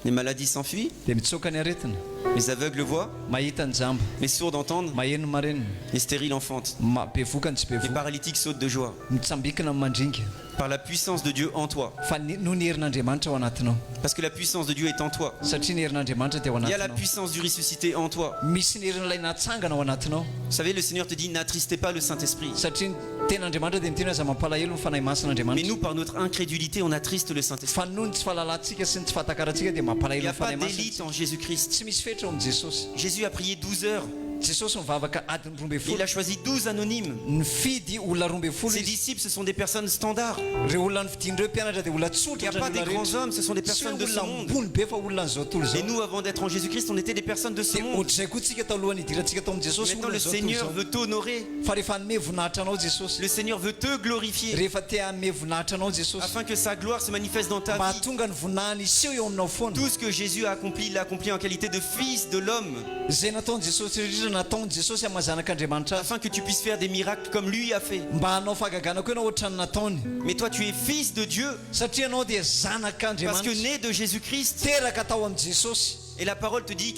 les maladies s'enfuient, dia mitsoka ny aretina les aveugles voient, mahita ny jamba les sourds entendent, maheno marenina les stériles enfantent, be vokany tsy be les voka paralytiques sautent de joie. mitsambikina amin'ny mandringa Par la puissance de Dieu en toi. fa noho ny herin'andriamanitra ao anatinao Parce que la puissance de Dieu est en toi. satria ny herin'andriamanitra dia ao Il y a la anatinao puissance du ressuscité en toi. misy ny herin'ilay natsangana ao anatinao Vous savez, le Seigneur te dit, n'attristez pas le Saint-Esprit. satria ny ten'andriamanitra dia miteny aza mampalahelo ny fanahy Mais masina andriamanitra nous, par notre incrédulité, on attriste le Saint-Esprit. fa noho ny tsy fahalalantsika sy ny tsy fahatakarantsika dia Il n'y mampalahelo a ny pas fanahy masina d'élite en Jésus-Christ. tsy misy fetra ao amin'ny jesosy Jésus a prié 12 heures. jesosy mivavaka adiny roambe Il folo a choisi 12 anonymes. nifidy olona roambe folo Ses izy disciples, ce sont des personnes standards. reo olona nifidin'ireo mpianatra dia olona Il n'y tsotra a pas des grands hommes, ce sont des tsy hoe personnes de ce olona monde. ambony be fa olona n'izao tontolo Et zao nous, avant d'être en Jésus-Christ, on était des personnes de ce dia monde. ohatr'izay koa tsika tao alohan'ny hidirantsika tao amin'ny jesosy Maintenant, olona le zao Seigneur tontolo veut t'honorer. zao fa rehefa hanome voninahitra anao jesosy Le Seigneur veut te glorifier. rehefa te hanome voninahitra anao jesosy Afin que sa gloire se manifeste dans ta mba vie. hatonga ny voninahiny iseho eo aminao foana Tout ce que Jésus a accompli, il l'a accompli en qualité de fils de l'homme. zay nataony jesosy rehetra nataony jesosy amin'ny zanak'andriamanitra azy Afin que tu puisses faire des miracles comme lui a fait. mba hanao fahagagana koa ianao ohatrany nataony Mais toi, tu es fils de Dieu. satria ianao dia Parce que zanak'andriamanitra né de Jésus-Christ. teraka tao amin'ny jesosy Et la parole te dit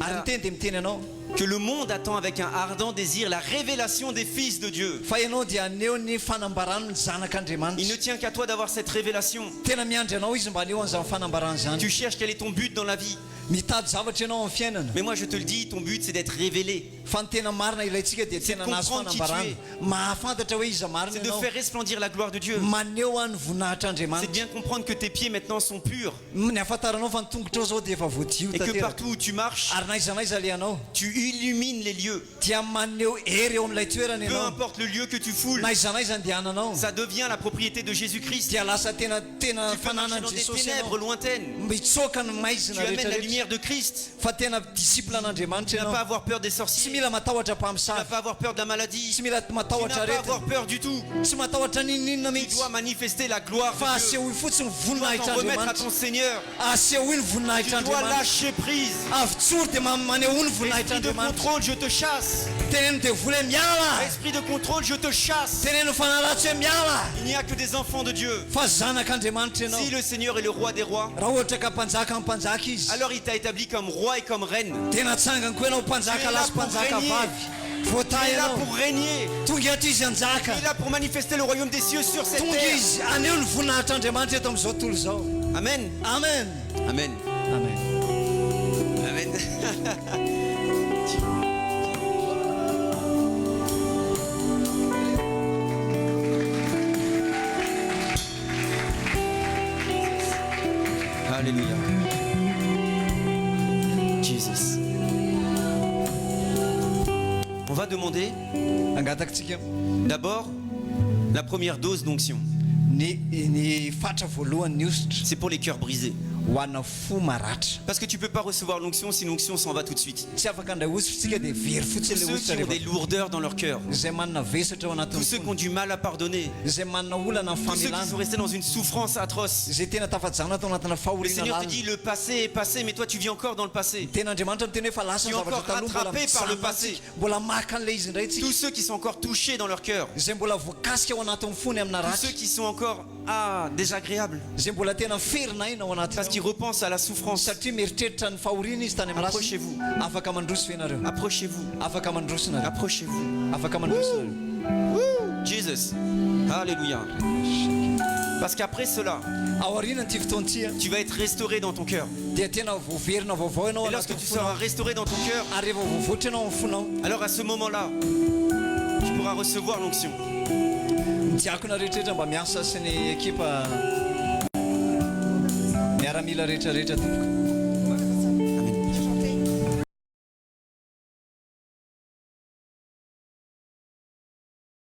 ary miteny dia miteny ianao que le monde attend avec un ardent désir la révélation des fils de Dieu. fa ianao dia aneo ny fanambarano ny Il ne zanak'andriamanitra tient qu'à toi d'avoir cette révélation. tena miandry anao izy mba aneo an'izany fanambarana zany Tu cherches quel est ton but dans la vie. mitady zavatra ianao amin'ny fiainana Mais moi, je te le dis, ton but, c'est d'être révélé. fa ny tena marina ilayntsika dia tena nazo comprendre qui fanambarana tu es. mahafantatra hoe iza marina C'est de ianao faire resplendir la gloire de Dieu. maneho any C'est de voninahitran'andriamanitra bien comprendre que tes pieds maintenant sont purs. ny afantaranao fa ny tongotra ao zao dia efa voadio Et que tanteraka partout où tu marches, ary naiza naiza le anao tu illumines les lieux. dia maneho hery eo amin'ilay toerana Peu ianao importe le lieu que tu foules, naiza naiza andehananao ça devient la propriété de Jésus-Christ. dia lasa tena Tu peux marcher fananany dans des jesosy ténèbres ianao lointaines. mitsoka ny Tu maizina amènes la rehetrarehetra lumière de Christ. fa tena disciple Tu an'andriamanitra n'as pas à ianao avoir peur des tsy sorciers. mila matahotra Tu n'as mpamosavy pas à avoir peur de la maladie. tsy Tu mila n'as matahotra pas à avoir aretina peur du tout. tsy matahotra ninninona Tu mihitsy dois manifester la gloire fa de Dieu. asehoy fotsiny Tu dois t'en remettre à ton voninahitran'andriamanitra Seigneur. asehoy ny Tu dois voninahitran'andriamanitra lâcher prise. avitsory dia maneho ny Esprit de voninahitran'andriamanitra contrôle, je te chasse. teneno dia vola miala Esprit de contrôle, je te chasse. teneno fanalatso hoe miala Il n'y a que des enfants de Dieu. fa zanak'andriamanitra ianao Si le Seigneur est le roi des rois, raha ohatra ka mpanjaka amin'ny mpanjaka izy alors il t'a établi comme roi et comme reine. tena tsangany koa ianao mpanjaka lasy mpanjaka régner. vavy Il voatay est là ianao pour régner. tonga eto izy anjaka Il est là pour manifester le royaume des cieux sur cette tonga terre. izy aneo ny voninahitr'andriamanitra eto amin'izao tontolo zao Amen. amen Amen. amen Amen. Alléluia. Jesus. On va demander angatakitsika d'abord la première dose d'onction. ny fatra voalohany ny ositra C'est pour les cœurs brisés. ho anna fo maratra Parce que tu ne peux pas recevoir l'onction si l'onction s'en va tout de suite. tsy afaka andray ositsika dia very fotsiny Tous le ceux qui ont des lourdeurs dans leur cœur, izay manana vesatra ao tous anatin'ny ceux qui ont du mal à pardonner, izay manana olana amin'ny tous ceux qui famelana sont restés dans une souffrance atroce. izay tena tafajana tao anatina Le fahoriana Seigneur te lalina dit le passé est passé, mais toi tu vis encore dans le passé. tena andriamanitra miteny hoe fa lasa Tu es ny zavatra encore taloha mbola rattrapé par le mijanona passé. antsika. Mbola maka an'ilay izy indray Tous tsika ceux qui sont encore touchés dans leur cœur, izay mbola voakasika ao anatin'ny fony amina tous ratra ceux qui sont encore désagréables, izay mbola tena ferina ina ao parce qu'ils anatiny repensent à la souffrance. satria mieritreritra ny fahoriana izy tany amin'ny rasa Approchez-vous, afaka mandroso ianareo approchez-vous, afaka mandroso nareo approchez-vous. afaka mandroso nareo Jesus, Alléluia. Parce qu'après cela, ao aoriana ty fotoanty tu vas être restauré dans ton cœur. dia tena voaverina vaovao ianao Et lorsque anatin'ny tu seras fonao restauré dans ton cœur, ary rehefa voavoatra ianao amin'ny fonao alors à ce moment-là, tu pourras recevoir l'onction. ny diakona rehetrarehetra mba miasa sy ny ekipa miaramila rehetrarehetra tompoko